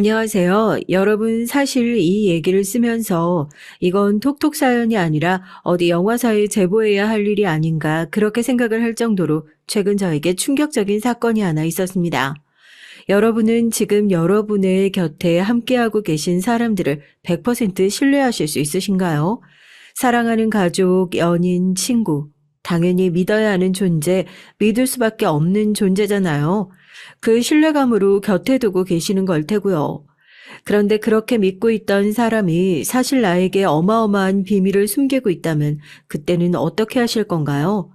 안녕하세요. 여러분, 사실 이 얘기를 쓰면서 이건 톡톡 사연이 아니라 어디 영화사에 제보해야 할 일이 아닌가 그렇게 생각을 할 정도로 최근 저에게 충격적인 사건이 하나 있었습니다. 여러분은 지금 여러분의 곁에 함께하고 계신 사람들을 100% 신뢰하실 수 있으신가요? 사랑하는 가족, 연인, 친구, 당연히 믿어야 하는 존재, 믿을 수밖에 없는 존재잖아요. 그 신뢰감으로 곁에 두고 계시는 걸 테고요. 그런데 그렇게 믿고 있던 사람이 사실 나에게 어마어마한 비밀을 숨기고 있다면 그때는 어떻게 하실 건가요?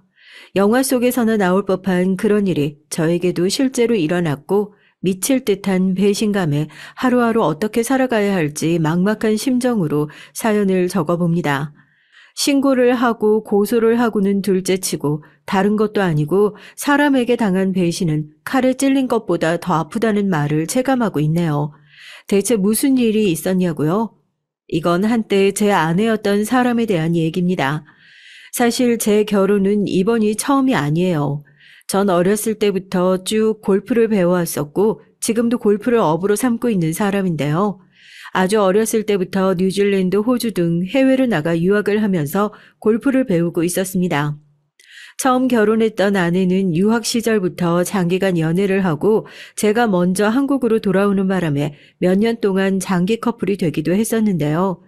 영화 속에서나 나올 법한 그런 일이 저에게도 실제로 일어났고 미칠 듯한 배신감에 하루하루 어떻게 살아가야 할지 막막한 심정으로 사연을 적어봅니다. 신고를 하고 고소를 하고는 둘째치고 다른 것도 아니고 사람에게 당한 배신은 칼에 찔린 것보다 더 아프다는 말을 체감하고 있네요. 대체 무슨 일이 있었냐고요? 이건 한때 제 아내였던 사람에 대한 얘기입니다. 사실 제 결혼은 이번이 처음이 아니에요. 전 어렸을 때부터 쭉 골프를 배워왔었고 지금도 골프를 업으로 삼고 있는 사람인데요. 아주 어렸을 때부터 뉴질랜드, 호주 등 해외로 나가 유학을 하면서 골프를 배우고 있었습니다. 처음 결혼했던 아내는 유학 시절부터 장기간 연애를 하고 제가 먼저 한국으로 돌아오는 바람에 몇 년 동안 장기 커플이 되기도 했었는데요.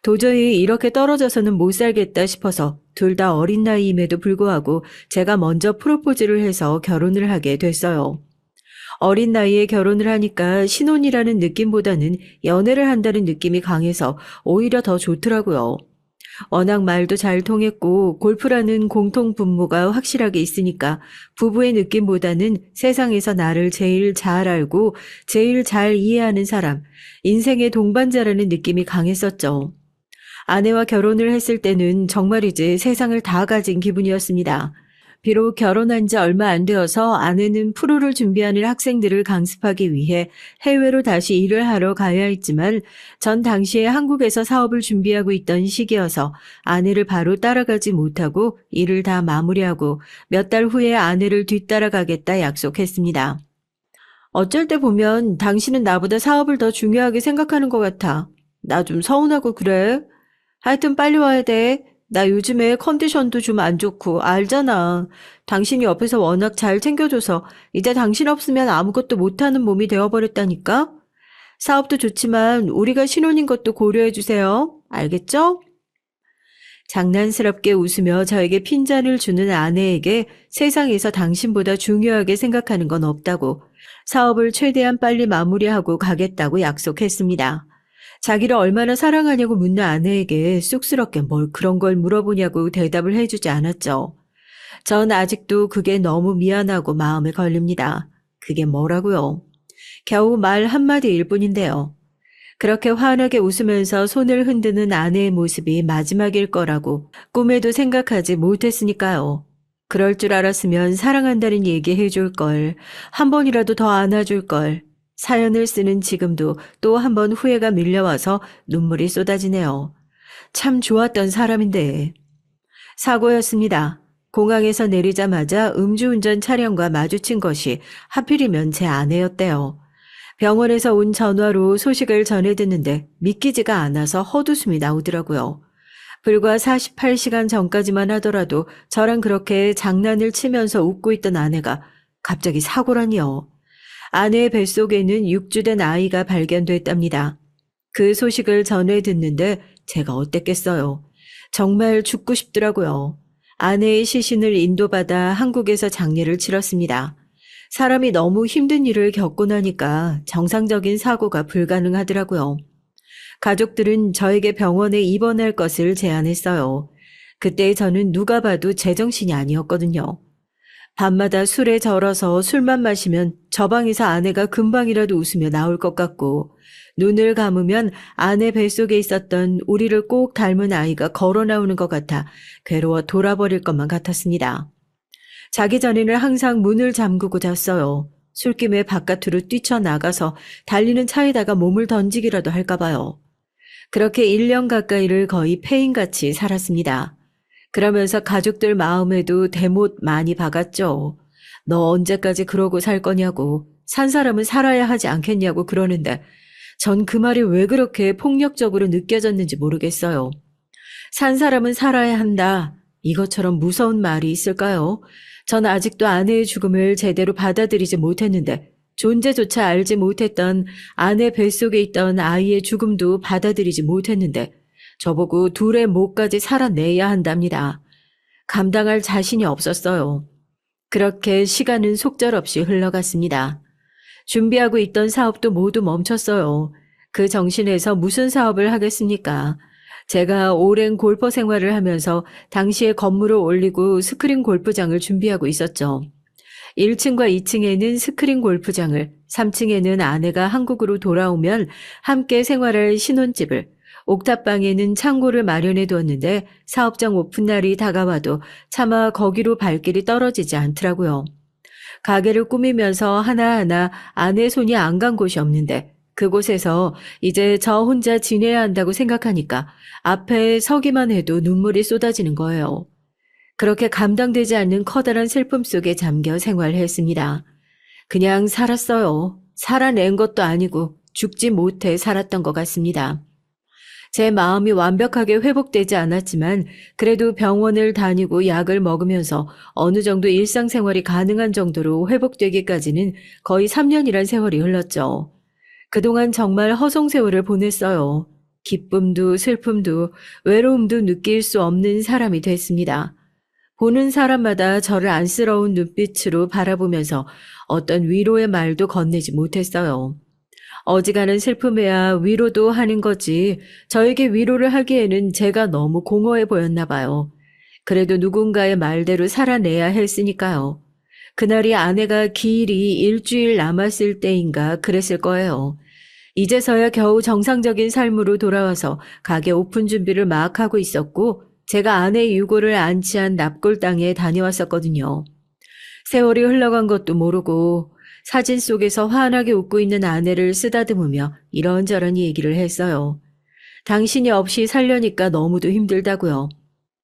도저히 이렇게 떨어져서는 못 살겠다 싶어서 둘 다 어린 나이임에도 불구하고 제가 먼저 프로포즈를 해서 결혼을 하게 됐어요. 어린 나이에 결혼을 하니까 신혼이라는 느낌보다는 연애를 한다는 느낌이 강해서 오히려 더 좋더라고요. 워낙 말도 잘 통했고 골프라는 공통 분모가 확실하게 있으니까 부부의 느낌보다는 세상에서 나를 제일 잘 알고 제일 잘 이해하는 사람, 인생의 동반자라는 느낌이 강했었죠. 아내와 결혼을 했을 때는 정말이지 세상을 다 가진 기분이었습니다. 비록 결혼한 지 얼마 안 되어서 아내는 프로를 준비하는 학생들을 강습하기 위해 해외로 다시 일을 하러 가야 했지만 전 당시에 한국에서 사업을 준비하고 있던 시기여서 아내를 바로 따라가지 못하고 일을 다 마무리하고 몇 달 후에 아내를 뒤따라가겠다 약속했습니다. 어쩔 때 보면 당신은 나보다 사업을 더 중요하게 생각하는 것 같아. 나 좀 서운하고 그래. 하여튼 빨리 와야 돼. 나 요즘에 컨디션도 좀 안 좋고 알잖아. 당신이 옆에서 워낙 잘 챙겨줘서 이제 당신 없으면 아무것도 못하는 몸이 되어버렸다니까? 사업도 좋지만 우리가 신혼인 것도 고려해주세요. 알겠죠? 장난스럽게 웃으며 저에게 핀잔을 주는 아내에게 세상에서 당신보다 중요하게 생각하는 건 없다고 사업을 최대한 빨리 마무리하고 가겠다고 약속했습니다. 자기를 얼마나 사랑하냐고 묻는 아내에게 쑥스럽게 뭘 그런 걸 물어보냐고 대답을 해주지 않았죠. 전 아직도 그게 너무 미안하고 마음에 걸립니다. 그게 뭐라고요? 겨우 말 한마디일 뿐인데요. 그렇게 환하게 웃으면서 손을 흔드는 아내의 모습이 마지막일 거라고 꿈에도 생각하지 못했으니까요. 그럴 줄 알았으면 사랑한다는 얘기 해줄 걸, 한 번이라도 더 안아줄 걸, 사연을 쓰는 지금도 또 한 번 후회가 밀려와서 눈물이 쏟아지네요. 참 좋았던 사람인데. 사고였습니다. 공항에서 내리자마자 음주운전 차량과 마주친 것이 하필이면 제 아내였대요. 병원에서 온 전화로 소식을 전해 듣는데 믿기지가 않아서 헛웃음이 나오더라고요. 불과 48시간 전까지만 하더라도 저랑 그렇게 장난을 치면서 웃고 있던 아내가 갑자기 사고라니요. 아내의 뱃속에는 6주 된 아이가 발견됐답니다. 그 소식을 전해 듣는데 제가 어땠겠어요. 정말 죽고 싶더라고요. 아내의 시신을 인도받아 한국에서 장례를 치렀습니다. 사람이 너무 힘든 일을 겪고 나니까 정상적인 사고가 불가능하더라고요. 가족들은 저에게 병원에 입원할 것을 제안했어요. 그때 저는 누가 봐도 제정신이 아니었거든요. 밤마다 술에 절어서 술만 마시면 저 방에서 아내가 금방이라도 웃으며 나올 것 같고 눈을 감으면 아내 뱃속에 있었던 우리를 꼭 닮은 아이가 걸어 나오는 것 같아 괴로워 돌아버릴 것만 같았습니다. 자기 전에는 항상 문을 잠그고 잤어요. 술김에 바깥으로 뛰쳐나가서 달리는 차에다가 몸을 던지기라도 할까 봐요. 그렇게 1년 가까이를 거의 폐인같이 살았습니다. 그러면서 가족들 마음에도 대못 많이 박았죠. 너 언제까지 그러고 살 거냐고, 산 사람은 살아야 하지 않겠냐고 그러는데 전 그 말이 왜 그렇게 폭력적으로 느껴졌는지 모르겠어요. 산 사람은 살아야 한다. 이것처럼 무서운 말이 있을까요? 전 아직도 아내의 죽음을 제대로 받아들이지 못했는데 존재조차 알지 못했던 아내 뱃속에 있던 아이의 죽음도 받아들이지 못했는데 저보고 둘의 목까지 살아내야 한답니다. 감당할 자신이 없었어요. 그렇게 시간은 속절없이 흘러갔습니다. 준비하고 있던 사업도 모두 멈췄어요. 그 정신에서 무슨 사업을 하겠습니까? 제가 오랜 골퍼 생활을 하면서 당시에 건물을 올리고 스크린 골프장을 준비하고 있었죠. 1층과 2층에는 스크린 골프장을, 3층에는 아내가 한국으로 돌아오면 함께 생활할 신혼집을, 옥탑방에는 창고를 마련해 두었는데 사업장 오픈 날이 다가와도 차마 거기로 발길이 떨어지지 않더라고요. 가게를 꾸미면서 하나하나 아내 손이 안 간 곳이 없는데 그곳에서 이제 저 혼자 지내야 한다고 생각하니까 앞에 서기만 해도 눈물이 쏟아지는 거예요. 그렇게 감당되지 않는 커다란 슬픔 속에 잠겨 생활했습니다. 그냥 살았어요. 살아낸 것도 아니고 죽지 못해 살았던 것 같습니다. 제 마음이 완벽하게 회복되지 않았지만 그래도 병원을 다니고 약을 먹으면서 어느 정도 일상생활이 가능한 정도로 회복되기까지는 거의 3년이란 세월이 흘렀죠. 그동안 정말 허송세월을 보냈어요. 기쁨도 슬픔도 외로움도 느낄 수 없는 사람이 됐습니다. 보는 사람마다 저를 안쓰러운 눈빛으로 바라보면서 어떤 위로의 말도 건네지 못했어요. 어지간한 슬픔에야 위로도 하는 거지 저에게 위로를 하기에는 제가 너무 공허해 보였나 봐요. 그래도 누군가의 말대로 살아내야 했으니까요. 그날이 아내가 기일이 일주일 남았을 때인가 그랬을 거예요. 이제서야 겨우 정상적인 삶으로 돌아와서 가게 오픈 준비를 막 하고 있었고 제가 아내의 유고를 안치한 납골당에 다녀왔었거든요. 세월이 흘러간 것도 모르고 사진 속에서 환하게 웃고 있는 아내를 쓰다듬으며 이런저런 얘기를 했어요. 당신이 없이 살려니까 너무도 힘들다고요.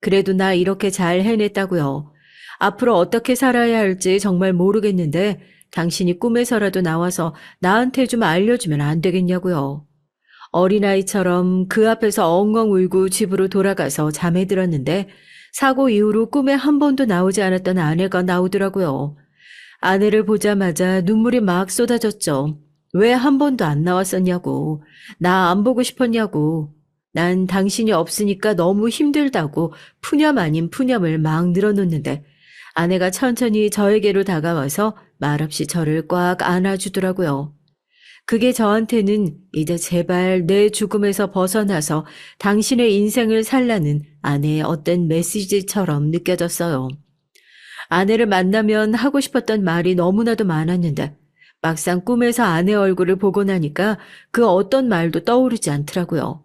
그래도 나 이렇게 잘 해냈다고요. 앞으로 어떻게 살아야 할지 정말 모르겠는데 당신이 꿈에서라도 나와서 나한테 좀 알려주면 안 되겠냐고요. 어린아이처럼 그 앞에서 엉엉 울고 집으로 돌아가서 잠에 들었는데 사고 이후로 꿈에 한 번도 나오지 않았던 아내가 나오더라고요. 아내를 보자마자 눈물이 막 쏟아졌죠. 왜 한 번도 안 나왔었냐고. 나 안 보고 싶었냐고. 난 당신이 없으니까 너무 힘들다고 푸념 아닌 푸념을 막 늘어놓는데 아내가 천천히 저에게로 다가와서 말없이 저를 꽉 안아주더라고요. 그게 저한테는 이제 제발 내 죽음에서 벗어나서 당신의 인생을 살라는 아내의 어떤 메시지처럼 느껴졌어요. 아내를 만나면 하고 싶었던 말이 너무나도 많았는데 막상 꿈에서 아내 얼굴을 보고 나니까 그 어떤 말도 떠오르지 않더라고요.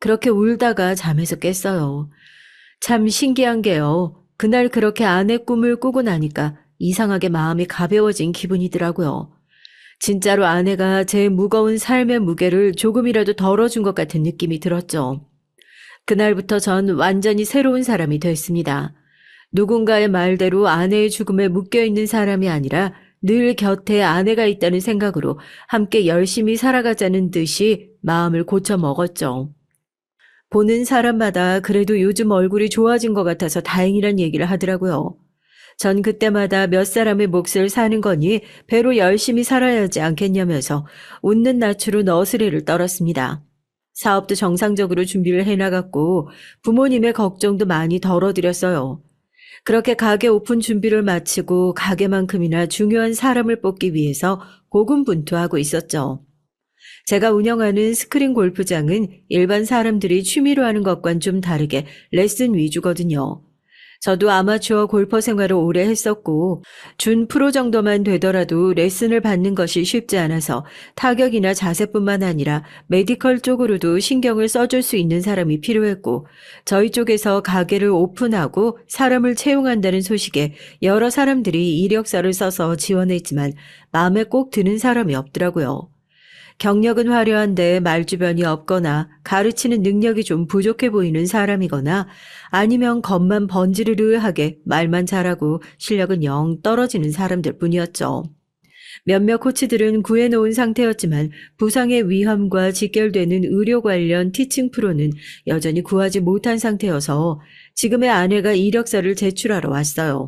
그렇게 울다가 잠에서 깼어요. 참 신기한 게요. 그날 그렇게 아내 꿈을 꾸고 나니까 이상하게 마음이 가벼워진 기분이더라고요. 진짜로 아내가 제 무거운 삶의 무게를 조금이라도 덜어준 것 같은 느낌이 들었죠. 그날부터 전 완전히 새로운 사람이 됐습니다. 누군가의 말대로 아내의 죽음에 묶여있는 사람이 아니라 늘 곁에 아내가 있다는 생각으로 함께 열심히 살아가자는 듯이 마음을 고쳐 먹었죠. 보는 사람마다 그래도 요즘 얼굴이 좋아진 것 같아서 다행이란 얘기를 하더라고요. 전 그때마다 몇 사람의 몫을 사는 거니 배로 열심히 살아야 하지 않겠냐면서 웃는 낯으로 너스레를 떨었습니다. 사업도 정상적으로 준비를 해나갔고 부모님의 걱정도 많이 덜어드렸어요. 그렇게 가게 오픈 준비를 마치고 가게만큼이나 중요한 사람을 뽑기 위해서 고군분투하고 있었죠. 제가 운영하는 스크린 골프장은 일반 사람들이 취미로 하는 것과는 좀 다르게 레슨 위주거든요. 저도 아마추어 골퍼 생활을 오래 했었고 준 프로 정도만 되더라도 레슨을 받는 것이 쉽지 않아서 타격이나 자세뿐만 아니라 메디컬 쪽으로도 신경을 써줄 수 있는 사람이 필요했고 저희 쪽에서 가게를 오픈하고 사람을 채용한다는 소식에 여러 사람들이 이력서를 써서 지원했지만 마음에 꼭 드는 사람이 없더라고요. 경력은 화려한데 말주변이 없거나 가르치는 능력이 좀 부족해 보이는 사람이거나 아니면 겉만 번지르르하게 말만 잘하고 실력은 영 떨어지는 사람들 뿐이었죠. 몇몇 코치들은 구해놓은 상태였지만 부상의 위험과 직결되는 의료 관련 티칭 프로는 여전히 구하지 못한 상태여서 지금의 아내가 이력서를 제출하러 왔어요.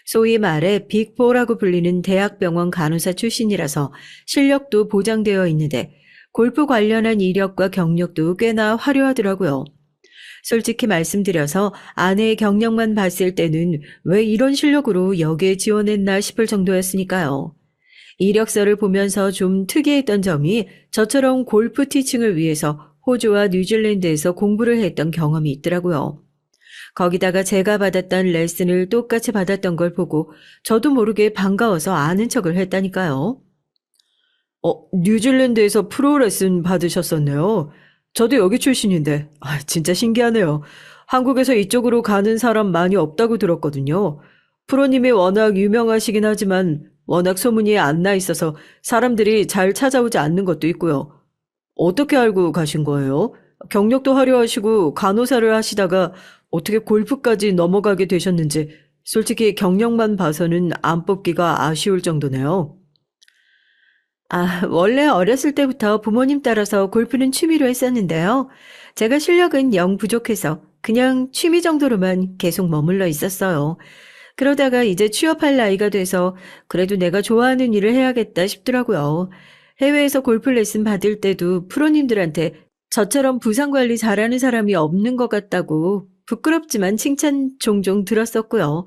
소위 말해 빅4라고 불리는 대학병원 간호사 출신이라서 실력도 보장되어 있는데 골프 관련한 이력과 경력도 꽤나 화려하더라고요. 솔직히 말씀드려서 아내의 경력만 봤을 때는 왜 이런 실력으로 여기에 지원했나 싶을 정도였으니까요. 이력서를 보면서 좀 특이했던 점이 저처럼 골프 티칭을 위해서 호주와 뉴질랜드에서 공부를 했던 경험이 있더라고요. 거기다가 제가 받았던 레슨을 똑같이 받았던 걸 보고 저도 모르게 반가워서 아는 척을 했다니까요. 뉴질랜드에서 프로 레슨 받으셨었네요. 저도 여기 출신인데, 진짜 신기하네요. 한국에서 이쪽으로 가는 사람 많이 없다고 들었거든요. 프로님이 워낙 유명하시긴 하지만 워낙 소문이 안 나 있어서 사람들이 잘 찾아오지 않는 것도 있고요. 어떻게 알고 가신 거예요? 경력도 화려하시고 간호사를 하시다가 어떻게 골프까지 넘어가게 되셨는지 솔직히 경력만 봐서는 안 뽑기가 아쉬울 정도네요. 원래 어렸을 때부터 부모님 따라서 골프는 취미로 했었는데요. 제가 실력은 영 부족해서 그냥 취미 정도로만 계속 머물러 있었어요. 그러다가 이제 취업할 나이가 돼서 그래도 내가 좋아하는 일을 해야겠다 싶더라고요. 해외에서 골프 레슨 받을 때도 프로님들한테 저처럼 부상 관리 잘하는 사람이 없는 것 같다고 부끄럽지만 칭찬 종종 들었었고요.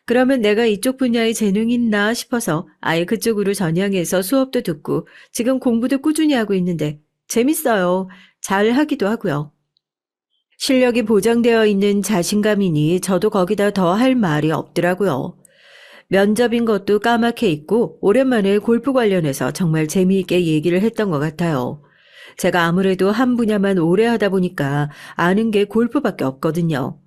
그러면 내가 이쪽 분야에 재능이 있나 싶어서 아예 그쪽으로 전향해서 수업도 듣고 지금 공부도 꾸준히 하고 있는데 재밌어요. 잘 하기도 하고요. 실력이 보장되어 있는 자신감이니 저도 거기다 더 할 말이 없더라고요. 면접인 것도 까맣게 있고 오랜만에 골프 관련해서 정말 재미있게 얘기를 했던 것 같아요. 제가 아무래도 한 분야만 오래 하다 보니까 아는 게 골프밖에 없거든요.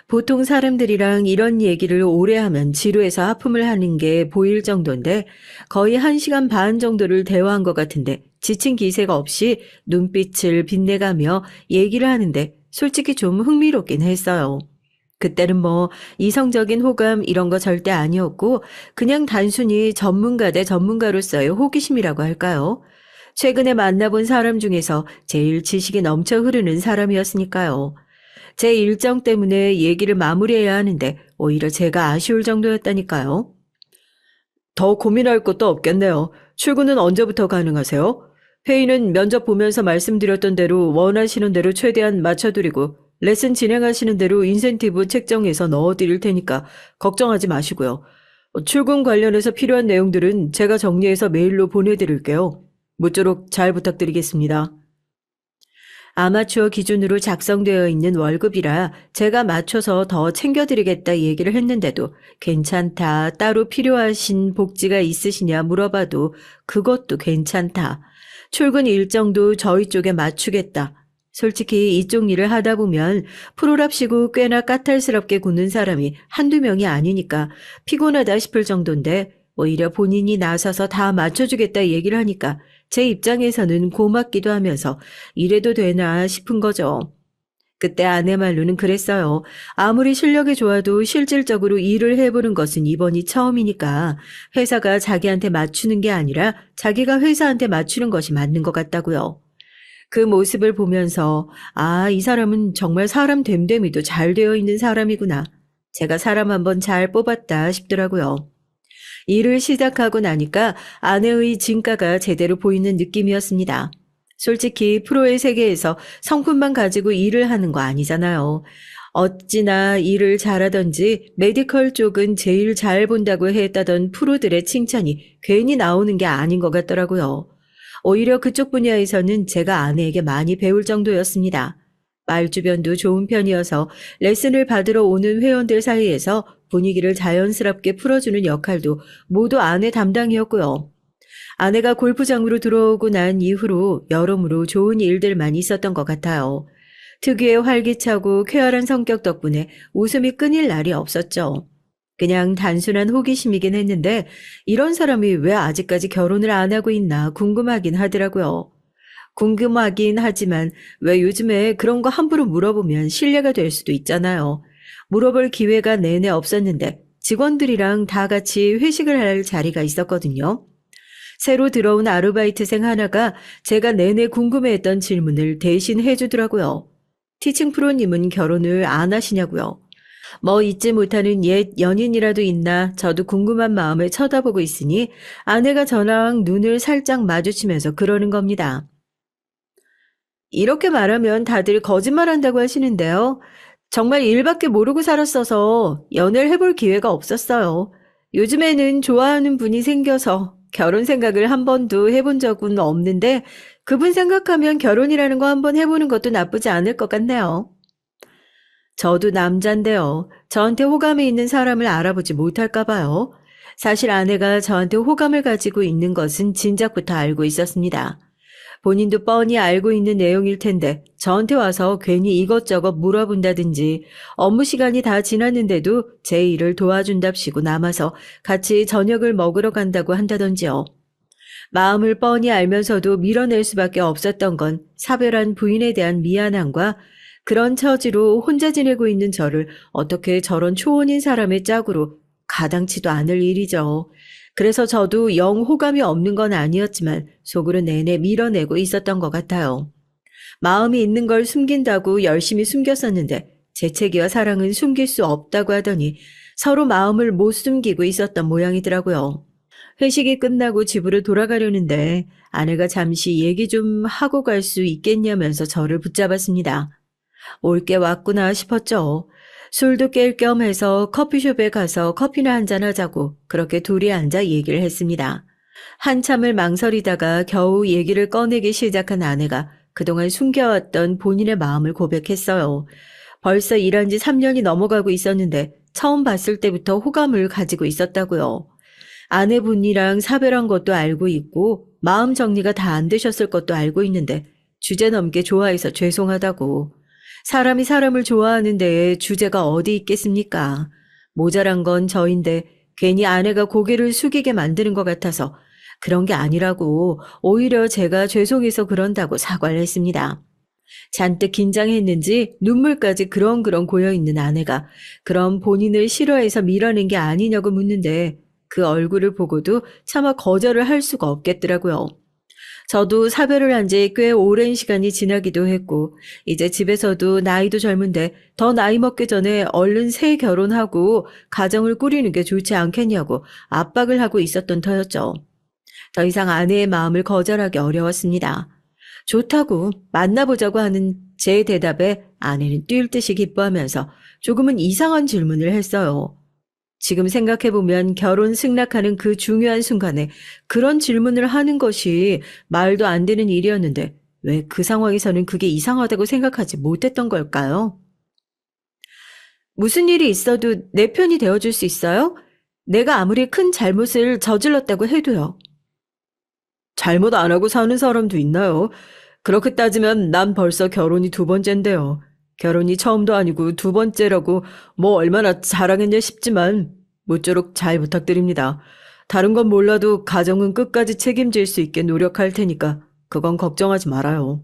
보통 사람들이랑 이런 얘기를 오래 하면 지루해서 하품을 하는 게 보일 정도인데 거의 1시간 반 정도를 대화한 것 같은데 지친 기세가 없이 눈빛을 빛내가며 얘기를 하는데 솔직히 좀 흥미롭긴 했어요. 그때는 뭐 이성적인 호감 이런 거 절대 아니었고 그냥 단순히 전문가 대 전문가로서의 호기심이라고 할까요? 최근에 만나본 사람 중에서 제일 지식이 넘쳐 흐르는 사람이었으니까요. 제 일정 때문에 얘기를 마무리해야 하는데 오히려 제가 아쉬울 정도였다니까요. 더 고민할 것도 없겠네요. 출근은 언제부터 가능하세요? 회의는 면접 보면서 말씀드렸던 대로 원하시는 대로 최대한 맞춰드리고 레슨 진행하시는 대로 인센티브 책정해서 넣어드릴 테니까 걱정하지 마시고요. 출근 관련해서 필요한 내용들은 제가 정리해서 메일로 보내드릴게요. 모쪼록 잘 부탁드리겠습니다. 아마추어 기준으로 작성되어 있는 월급이라 제가 맞춰서 더 챙겨드리겠다 얘기를 했는데도 괜찮다, 따로 필요하신 복지가 있으시냐 물어봐도 그것도 괜찮다. 출근 일정도 저희 쪽에 맞추겠다. 솔직히 이쪽 일을 하다 보면 프로랍시고 꽤나 까탈스럽게 굳는 사람이 한두 명이 아니니까 피곤하다 싶을 정도인데 오히려 본인이 나서서 다 맞춰주겠다 얘기를 하니까 제 입장에서는 고맙기도 하면서 이래도 되나 싶은 거죠. 그때 아내 말로는 그랬어요. 아무리 실력이 좋아도 실질적으로 일을 해보는 것은 이번이 처음이니까 회사가 자기한테 맞추는 게 아니라 자기가 회사한테 맞추는 것이 맞는 것 같다고요. 그 모습을 보면서 이 사람은 정말 사람 됨됨이도 잘 되어 있는 사람이구나. 제가 사람 한번 잘 뽑았다 싶더라고요. 일을 시작하고 나니까 아내의 진가가 제대로 보이는 느낌이었습니다. 솔직히 프로의 세계에서 성품만 가지고 일을 하는 거 아니잖아요. 어찌나 일을 잘하던지 메디컬 쪽은 제일 잘 본다고 했다던 프로들의 칭찬이 괜히 나오는 게 아닌 것 같더라고요. 오히려 그쪽 분야에서는 제가 아내에게 많이 배울 정도였습니다. 말주변도 좋은 편이어서 레슨을 받으러 오는 회원들 사이에서 분위기를 자연스럽게 풀어주는 역할도 모두 아내 담당이었고요. 아내가 골프장으로 들어오고 난 이후로 여러모로 좋은 일들만 있었던 것 같아요. 특유의 활기차고 쾌활한 성격 덕분에 웃음이 끊일 날이 없었죠. 그냥 단순한 호기심이긴 했는데 이런 사람이 왜 아직까지 결혼을 안 하고 있나 궁금하긴 하더라고요. 궁금하긴 하지만 왜 요즘에 그런 거 함부로 물어보면 실례가 될 수도 있잖아요. 물어볼 기회가 내내 없었는데 직원들이랑 다 같이 회식을 할 자리가 있었거든요. 새로 들어온 아르바이트생 하나가 제가 내내 궁금해했던 질문을 대신 해주더라고요. 티칭 프로님은 결혼을 안 하시냐고요. 뭐 잊지 못하는 옛 연인이라도 있나 저도 궁금한 마음을 쳐다보고 있으니 아내가 저랑 눈을 살짝 마주치면서 그러는 겁니다. 이렇게 말하면 다들 거짓말한다고 하시는데요. 정말 일밖에 모르고 살았어서 연애를 해볼 기회가 없었어요. 요즘에는 좋아하는 분이 생겨서 결혼 생각을 한 번도 해본 적은 없는데 그분 생각하면 결혼이라는 거 한번 해보는 것도 나쁘지 않을 것 같네요. 저도 남잔데요. 저한테 호감이 있는 사람을 알아보지 못할까 봐요. 사실 아내가 저한테 호감을 가지고 있는 것은 진작부터 알고 있었습니다. 본인도 뻔히 알고 있는 내용일 텐데 저한테 와서 괜히 이것저것 물어본다든지 업무 시간이 다 지났는데도 제 일을 도와준답시고 남아서 같이 저녁을 먹으러 간다고 한다던지요. 마음을 뻔히 알면서도 밀어낼 수밖에 없었던 건 사별한 부인에 대한 미안함과 그런 처지로 혼자 지내고 있는 저를 어떻게 저런 초혼인 사람의 짝으로 가당치도 않을 일이죠. 그래서 저도 영 호감이 없는 건 아니었지만 속으로 내내 밀어내고 있었던 것 같아요. 마음이 있는 걸 숨긴다고 열심히 숨겼었는데 재채기와 사랑은 숨길 수 없다고 하더니 서로 마음을 못 숨기고 있었던 모양이더라고요. 회식이 끝나고 집으로 돌아가려는데 아내가 잠시 얘기 좀 하고 갈 수 있겠냐면서 저를 붙잡았습니다. 올 게 왔구나 싶었죠. 술도 깰 겸 해서 커피숍에 가서 커피나 한잔 하자고 그렇게 둘이 앉아 얘기를 했습니다. 한참을 망설이다가 겨우 얘기를 꺼내기 시작한 아내가 그동안 숨겨왔던 본인의 마음을 고백했어요. 벌써 일한 지 3년이 넘어가고 있었는데 처음 봤을 때부터 호감을 가지고 있었다고요. 아내분이랑 사별한 것도 알고 있고 마음 정리가 다 안 되셨을 것도 알고 있는데 주제넘게 좋아해서 죄송하다고. 사람이 사람을 좋아하는 데에 주제가 어디 있겠습니까? 모자란 건 저인데 괜히 아내가 고개를 숙이게 만드는 것 같아서 그런 게 아니라고 오히려 제가 죄송해서 그런다고 사과를 했습니다. 잔뜩 긴장했는지 눈물까지 그렁그렁 고여있는 아내가 그럼 본인을 싫어해서 밀어낸 게 아니냐고 묻는데 그 얼굴을 보고도 차마 거절을 할 수가 없겠더라고요. 저도 사별을 한 지 꽤 오랜 시간이 지나기도 했고 이제 집에서도 나이도 젊은데 더 나이 먹기 전에 얼른 새 결혼하고 가정을 꾸리는 게 좋지 않겠냐고 압박을 하고 있었던 터였죠. 더 이상 아내의 마음을 거절하기 어려웠습니다. 좋다고 만나보자고 하는 제 대답에 아내는 뛸 듯이 기뻐하면서 조금은 이상한 질문을 했어요. 지금 생각해보면 결혼 승낙하는 그 중요한 순간에 그런 질문을 하는 것이 말도 안 되는 일이었는데 왜 그 상황에서는 그게 이상하다고 생각하지 못했던 걸까요? 무슨 일이 있어도 내 편이 되어줄 수 있어요? 내가 아무리 큰 잘못을 저질렀다고 해도요. 잘못 안 하고 사는 사람도 있나요? 그렇게 따지면 난 벌써 결혼이 두 번째인데요. 결혼이 처음도 아니고 두 번째라고 뭐 얼마나 자랑했냐 싶지만 모쪼록 잘 부탁드립니다. 다른 건 몰라도 가정은 끝까지 책임질 수 있게 노력할 테니까 그건 걱정하지 말아요.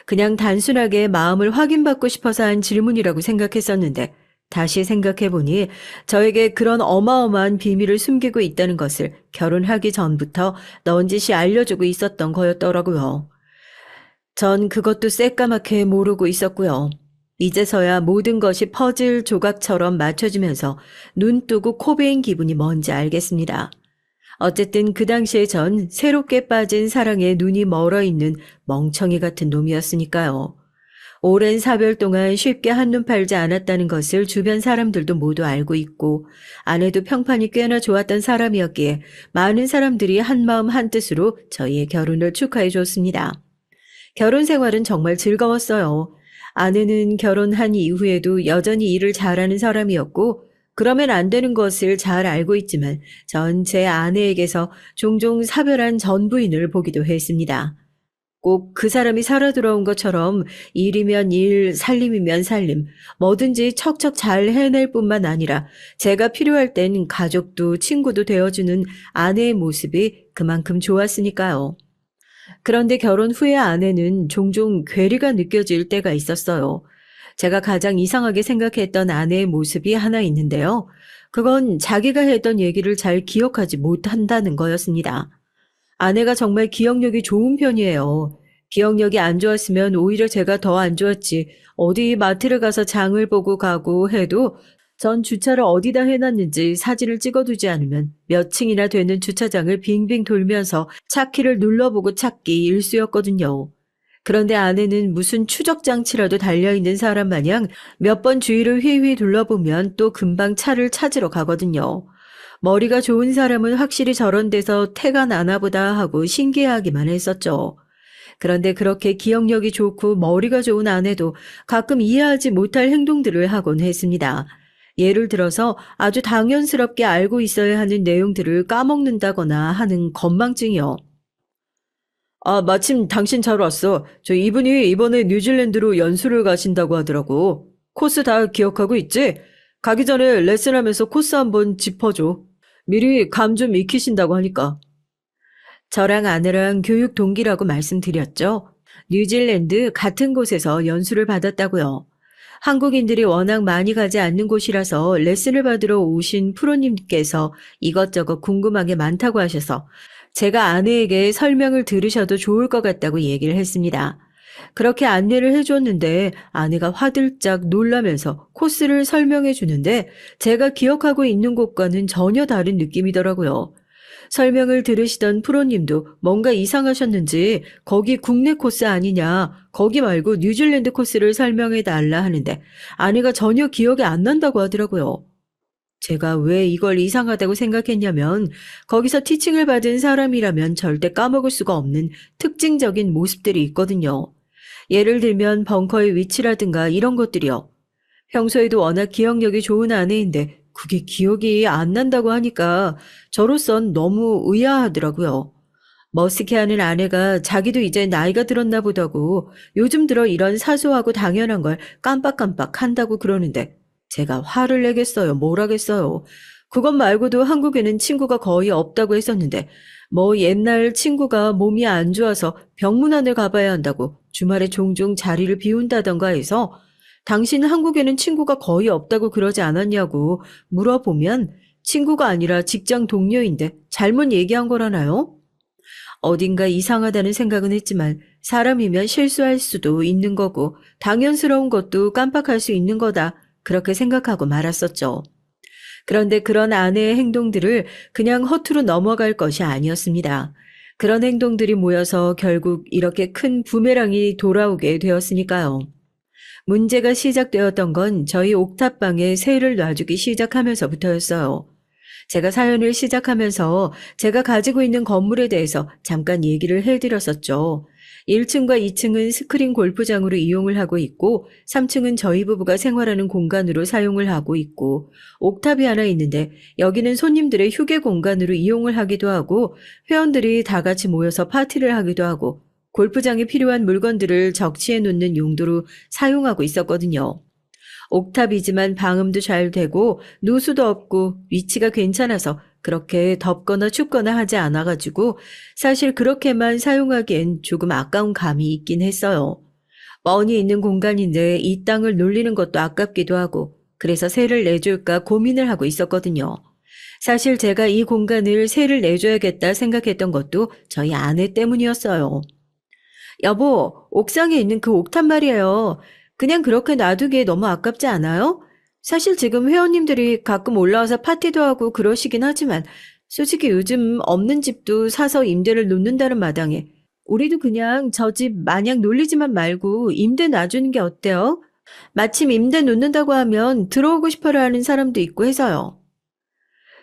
그냥 단순하게 마음을 확인받고 싶어서 한 질문이라고 생각했었는데 다시 생각해보니 저에게 그런 어마어마한 비밀을 숨기고 있다는 것을 결혼하기 전부터 넌지시 알려주고 있었던 거였더라고요. 전 그것도 새까맣게 모르고 있었고요. 이제서야 모든 것이 퍼즐 조각처럼 맞춰지면서 눈 뜨고 코 베인 기분이 뭔지 알겠습니다. 어쨌든 그 당시에 전 새롭게 빠진 사랑에 눈이 멀어 있는 멍청이 같은 놈이었으니까요. 오랜 사별 동안 쉽게 한눈 팔지 않았다는 것을 주변 사람들도 모두 알고 있고 아내도 평판이 꽤나 좋았던 사람이었기에 많은 사람들이 한마음 한뜻으로 저희의 결혼을 축하해 줬습니다. 결혼 생활은 정말 즐거웠어요. 아내는 결혼한 이후에도 여전히 일을 잘하는 사람이었고 그러면 안 되는 것을 잘 알고 있지만 전 제 아내에게서 종종 사별한 전 부인을 보기도 했습니다. 꼭 그 사람이 살아 돌아온 것처럼 일이면 일, 살림이면 살림, 뭐든지 척척 잘 해낼 뿐만 아니라 제가 필요할 땐 가족도 친구도 되어주는 아내의 모습이 그만큼 좋았으니까요. 그런데 결혼 후에 아내는 종종 괴리가 느껴질 때가 있었어요. 제가 가장 이상하게 생각했던 아내의 모습이 하나 있는데요. 그건 자기가 했던 얘기를 잘 기억하지 못한다는 거였습니다. 아내가 정말 기억력이 좋은 편이에요. 기억력이 안 좋았으면 오히려 제가 더 안 좋았지. 어디 마트를 가서 장을 보고 가고 해도 전 주차를 어디다 해놨는지 사진을 찍어두지 않으면 몇 층이나 되는 주차장을 빙빙 돌면서 차키를 눌러보고 찾기 일쑤였거든요. 그런데 아내는 무슨 추적 장치라도 달려있는 사람 마냥 몇 번 주위를 휘휘 둘러보면 또 금방 차를 찾으러 가거든요. 머리가 좋은 사람은 확실히 저런 데서 태가 나나 보다 하고 신기해하기만 했었죠. 그런데 그렇게 기억력이 좋고 머리가 좋은 아내도 가끔 이해하지 못할 행동들을 하곤 했습니다. 예를 들어서 아주 당연스럽게 알고 있어야 하는 내용들을 까먹는다거나 하는 건망증이요. 아, 마침 당신 잘 왔어. 저 이분이 이번에 뉴질랜드로 연수를 가신다고 하더라고. 코스 다 기억하고 있지? 가기 전에 레슨하면서 코스 한번 짚어줘. 미리 감 좀 익히신다고 하니까. 저랑 아내랑 교육 동기라고 말씀드렸죠. 뉴질랜드 같은 곳에서 연수를 받았다고요. 한국인들이 워낙 많이 가지 않는 곳이라서 레슨을 받으러 오신 프로님께서 이것저것 궁금한 게 많다고 하셔서 제가 아내에게 설명을 들으셔도 좋을 것 같다고 얘기를 했습니다. 그렇게 안내를 해줬는데 아내가 화들짝 놀라면서 코스를 설명해 주는데 제가 기억하고 있는 곳과는 전혀 다른 느낌이더라고요. 설명을 들으시던 프로님도 뭔가 이상하셨는지 거기 국내 코스 아니냐, 거기 말고 뉴질랜드 코스를 설명해 달라 하는데 아내가 전혀 기억이 안 난다고 하더라고요. 제가 왜 이걸 이상하다고 생각했냐면 거기서 티칭을 받은 사람이라면 절대 까먹을 수가 없는 특징적인 모습들이 있거든요. 예를 들면 벙커의 위치라든가 이런 것들이요. 평소에도 워낙 기억력이 좋은 아내인데 그게 기억이 안 난다고 하니까 저로선 너무 의아하더라고요. 머쓱해하는 아내가 자기도 이제 나이가 들었나 보다고 요즘 들어 이런 사소하고 당연한 걸 깜빡깜빡 한다고 그러는데 제가 화를 내겠어요. 뭘 하겠어요. 그것 말고도 한국에는 친구가 거의 없다고 했었는데 뭐 옛날 친구가 몸이 안 좋아서 병문안을 가봐야 한다고 주말에 종종 자리를 비운다던가 해서 당신 한국에는 친구가 거의 없다고 그러지 않았냐고 물어보면 친구가 아니라 직장 동료인데 잘못 얘기한 거라나요? 어딘가 이상하다는 생각은 했지만 사람이면 실수할 수도 있는 거고 당연스러운 것도 깜빡할 수 있는 거다. 그렇게 생각하고 말았었죠. 그런데 그런 아내의 행동들을 그냥 허투루 넘어갈 것이 아니었습니다. 그런 행동들이 모여서 결국 이렇게 큰 부메랑이 돌아오게 되었으니까요. 문제가 시작되었던 건 저희 옥탑방에 새를 놔주기 시작하면서부터였어요. 제가 사연을 시작하면서 제가 가지고 있는 건물에 대해서 잠깐 얘기를 해드렸었죠. 1층과 2층은 스크린 골프장으로 이용을 하고 있고 3층은 저희 부부가 생활하는 공간으로 사용을 하고 있고 옥탑이 하나 있는데 여기는 손님들의 휴게 공간으로 이용을 하기도 하고 회원들이 다 같이 모여서 파티를 하기도 하고 골프장에 필요한 물건들을 적치해 놓는 용도로 사용하고 있었거든요. 옥탑이지만 방음도 잘 되고 누수도 없고 위치가 괜찮아서 그렇게 덥거나 춥거나 하지 않아가지고 사실 그렇게만 사용하기엔 조금 아까운 감이 있긴 했어요. 뻔히 있는 공간인데 이 땅을 놀리는 것도 아깝기도 하고 그래서 세를 내줄까 고민을 하고 있었거든요. 사실 제가 이 공간을 세를 내줘야겠다 생각했던 것도 저희 아내 때문이었어요. 여보, 옥상에 있는 그 옥탑 말이에요. 그냥 그렇게 놔두기에 너무 아깝지 않아요? 사실 지금 회원님들이 가끔 올라와서 파티도 하고 그러시긴 하지만 솔직히 요즘 없는 집도 사서 임대를 놓는다는 마당에 우리도 그냥 저 집 마냥 놀리지만 말고 임대 놔주는 게 어때요? 마침 임대 놓는다고 하면 들어오고 싶어라 하는 사람도 있고 해서요.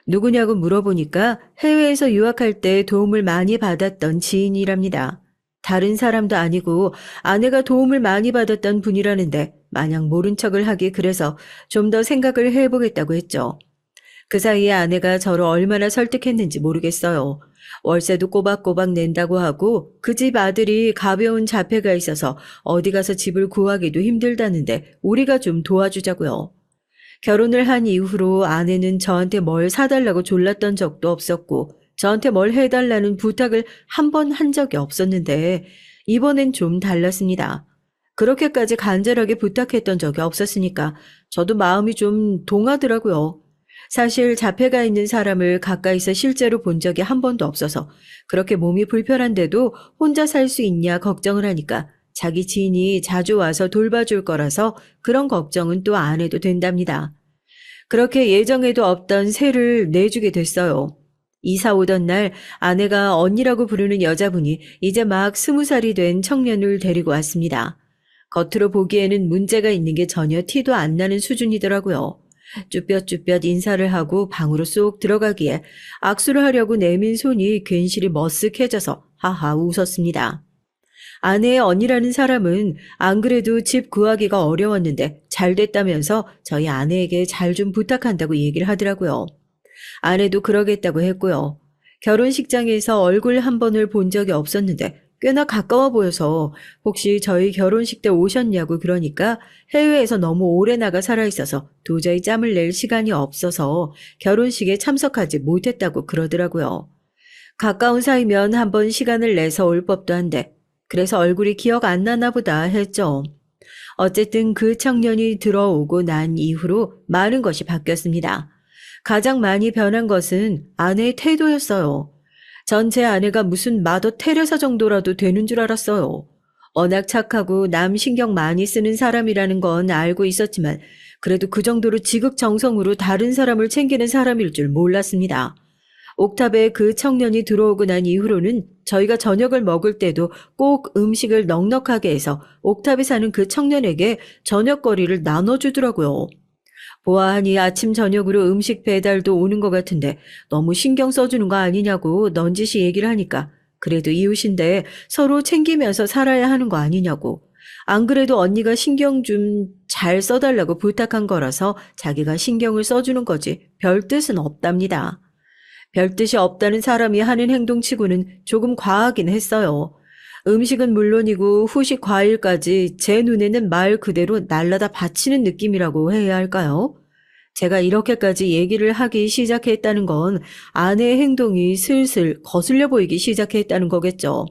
누구냐고 물어보니까 해외에서 유학할 때 도움을 많이 받았던 지인이랍니다. 다른 사람도 아니고 아내가 도움을 많이 받았던 분이라는데 마냥 모른 척을 하기 그래서 좀 더 생각을 해보겠다고 했죠. 그 사이에 아내가 저를 얼마나 설득했는지 모르겠어요. 월세도 꼬박꼬박 낸다고 하고 그 집 아들이 가벼운 자폐가 있어서 어디 가서 집을 구하기도 힘들다는데 우리가 좀 도와주자고요. 결혼을 한 이후로 아내는 저한테 뭘 사달라고 졸랐던 적도 없었고 저한테 뭘 해달라는 부탁을 한 번 한 적이 없었는데 이번엔 좀 달랐습니다. 그렇게까지 간절하게 부탁했던 적이 없었으니까 저도 마음이 좀 동하더라고요. 사실 자폐가 있는 사람을 가까이서 실제로 본 적이 한 번도 없어서 그렇게 몸이 불편한데도 혼자 살 수 있냐 걱정을 하니까 자기 지인이 자주 와서 돌봐줄 거라서 그런 걱정은 또 안 해도 된답니다. 그렇게 예정에도 없던 세를 내주게 됐어요. 이사 오던 날 아내가 언니라고 부르는 여자분이 이제 막 20살이 된 청년을 데리고 왔습니다. 겉으로 보기에는 문제가 있는 게 전혀 티도 안 나는 수준이더라고요. 쭈뼛쭈뼛 인사를 하고 방으로 쏙 들어가기에 악수를 하려고 내민 손이 괜시리 머쓱해져서 하하 웃었습니다. 아내의 언니라는 사람은 안 그래도 집 구하기가 어려웠는데 잘 됐다면서 저희 아내에게 잘 좀 부탁한다고 얘기를 하더라고요. 아내도 그러겠다고 했고요. 결혼식장에서 얼굴 한 번을 본 적이 없었는데 꽤나 가까워 보여서 혹시 저희 결혼식 때 오셨냐고 그러니까 해외에서 너무 오래 나가 살아 있어서 도저히 짬을 낼 시간이 없어서 결혼식에 참석하지 못했다고 그러더라고요. 가까운 사이면 한번 시간을 내서 올 법도 한데 그래서 얼굴이 기억 안 나나 보다 했죠. 어쨌든 그 청년이 들어오고 난 이후로 많은 것이 바뀌었습니다. 가장 많이 변한 것은 아내의 태도였어요. 전 제 아내가 무슨 마더 테레사 정도라도 되는 줄 알았어요. 워낙 착하고 남 신경 많이 쓰는 사람이라는 건 알고 있었지만 그래도 그 정도로 지극정성으로 다른 사람을 챙기는 사람일 줄 몰랐습니다. 옥탑에 그 청년이 들어오고 난 이후로는 저희가 저녁을 먹을 때도 꼭 음식을 넉넉하게 해서 옥탑에 사는 그 청년에게 저녁거리를 나눠주더라고요. 보아하니 아침 저녁으로 음식 배달도 오는 것 같은데 너무 신경 써주는 거 아니냐고 넌지시 얘기를 하니까 그래도 이웃인데 서로 챙기면서 살아야 하는 거 아니냐고. 안 그래도 언니가 신경 좀 잘 써달라고 부탁한 거라서 자기가 신경을 써주는 거지 별 뜻은 없답니다. 별 뜻이 없다는 사람이 하는 행동치고는 조금 과하긴 했어요. 음식은 물론이고 후식 과일까지 제 눈에는 말 그대로 날라다 바치는 느낌이라고 해야 할까요? 제가 이렇게까지 얘기를 하기 시작했다는 건 아내의 행동이 슬슬 거슬려 보이기 시작했다는 거겠죠.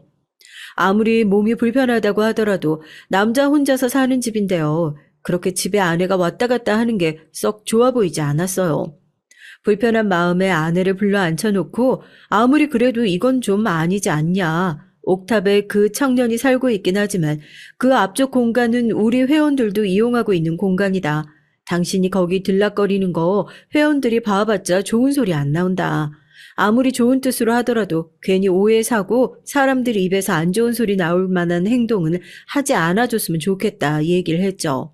아무리 몸이 불편하다고 하더라도 남자 혼자서 사는 집인데요. 그렇게 집에 아내가 왔다 갔다 하는 게 썩 좋아 보이지 않았어요. 불편한 마음에 아내를 불러 앉혀놓고 아무리 그래도 이건 좀 아니지 않냐. 옥탑에 그 청년이 살고 있긴 하지만 그 앞쪽 공간은 우리 회원들도 이용하고 있는 공간이다. 당신이 거기 들락거리는 거 회원들이 봐봤자 좋은 소리 안 나온다. 아무리 좋은 뜻으로 하더라도 괜히 오해 사고 사람들 입에서 안 좋은 소리 나올 만한 행동은 하지 않아줬으면 좋겠다 얘기를 했죠.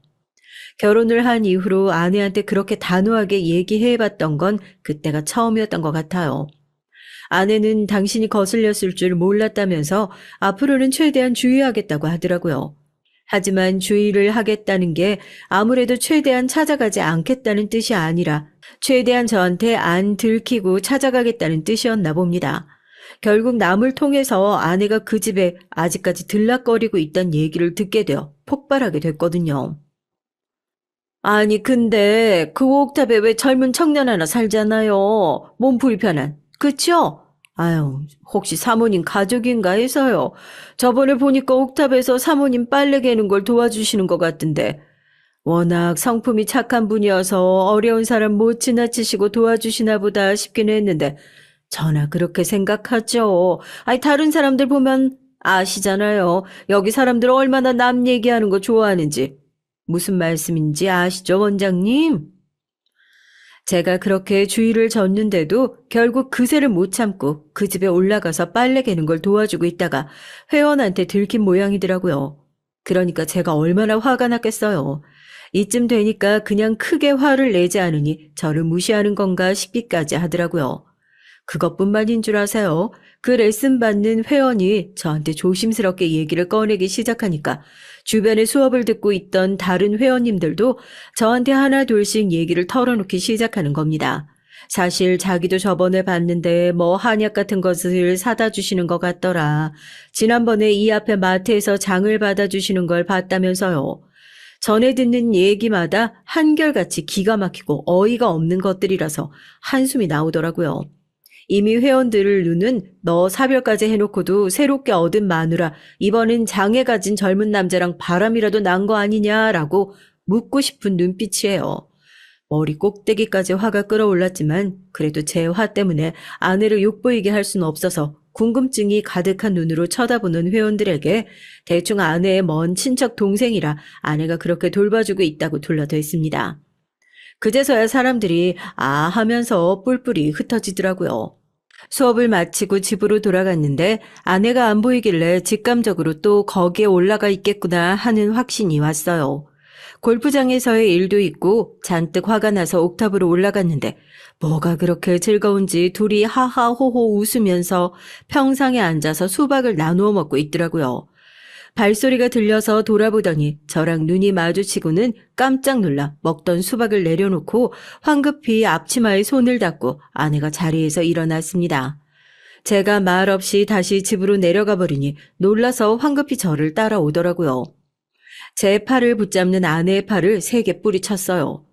결혼을 한 이후로 아내한테 그렇게 단호하게 얘기해봤던 건 그때가 처음이었던 것 같아요. 아내는 당신이 거슬렸을 줄 몰랐다면서 앞으로는 최대한 주의하겠다고 하더라고요. 하지만 주의를 하겠다는 게 아무래도 최대한 찾아가지 않겠다는 뜻이 아니라 최대한 저한테 안 들키고 찾아가겠다는 뜻이었나 봅니다. 결국 남을 통해서 아내가 그 집에 아직까지 들락거리고 있다는 얘기를 듣게 되어 폭발하게 됐거든요. 아니 근데 그 옥탑에 왜 젊은 청년 하나 살잖아요. 몸 불편한. 그쵸? 아유, 혹시 사모님 가족인가 해서요. 저번에 보니까 옥탑에서 사모님 빨래 개는 걸 도와주시는 것 같던데. 워낙 성품이 착한 분이어서 어려운 사람 못 지나치시고 도와주시나 보다 싶긴 했는데 저나 그렇게 생각하죠. 아니 다른 사람들 보면 아시잖아요. 여기 사람들 얼마나 남 얘기하는 거 좋아하는지. 무슨 말씀인지 아시죠, 원장님? 제가 그렇게 주의를 줬는데도 결국 그새를 못 참고 그 집에 올라가서 빨래 개는 걸 도와주고 있다가 회원한테 들킨 모양이더라고요. 그러니까 제가 얼마나 화가 났겠어요. 이쯤 되니까 그냥 크게 화를 내지 않으니 저를 무시하는 건가 싶기까지 하더라고요. 그것뿐만인 줄 아세요? 그 레슨 받는 회원이 저한테 조심스럽게 얘기를 꺼내기 시작하니까 주변에 수업을 듣고 있던 다른 회원님들도 저한테 하나 둘씩 얘기를 털어놓기 시작하는 겁니다. 사실 자기도 저번에 봤는데 뭐 한약 같은 것을 사다 주시는 것 같더라. 지난번에 이 앞에 마트에서 장을 받아주시는 걸 봤다면서요. 전에 듣는 얘기마다 한결같이 기가 막히고 어이가 없는 것들이라서 한숨이 나오더라고요. 이미 회원들을 누는 너 사별까지 해놓고도 새롭게 얻은 마누라 이번엔 장애 가진 젊은 남자랑 바람이라도 난 거 아니냐라고 묻고 싶은 눈빛이에요. 머리 꼭대기까지 화가 끓어올랐지만 그래도 제 화 때문에 아내를 욕보이게 할 수는 없어서 궁금증이 가득한 눈으로 쳐다보는 회원들에게 대충 아내의 먼 친척 동생이라 아내가 그렇게 돌봐주고 있다고 둘러댔습니다. 그제서야 사람들이 아 하면서 뿔뿔이 흩어지더라고요. 수업을 마치고 집으로 돌아갔는데 아내가 안 보이길래 직감적으로 또 거기에 올라가 있겠구나 하는 확신이 왔어요. 골프장에서의 일도 있고 잔뜩 화가 나서 옥탑으로 올라갔는데 뭐가 그렇게 즐거운지 둘이 하하호호 웃으면서 평상에 앉아서 수박을 나누어 먹고 있더라고요. 발소리가 들려서 돌아보더니 저랑 눈이 마주치고는 깜짝 놀라 먹던 수박을 내려놓고 황급히 앞치마에 손을 닦고 아내가 자리에서 일어났습니다. 제가 말없이 다시 집으로 내려가 버리니 놀라서 황급히 저를 따라오더라고요. 제 팔을 붙잡는 아내의 팔을 세게 뿌리쳤어요.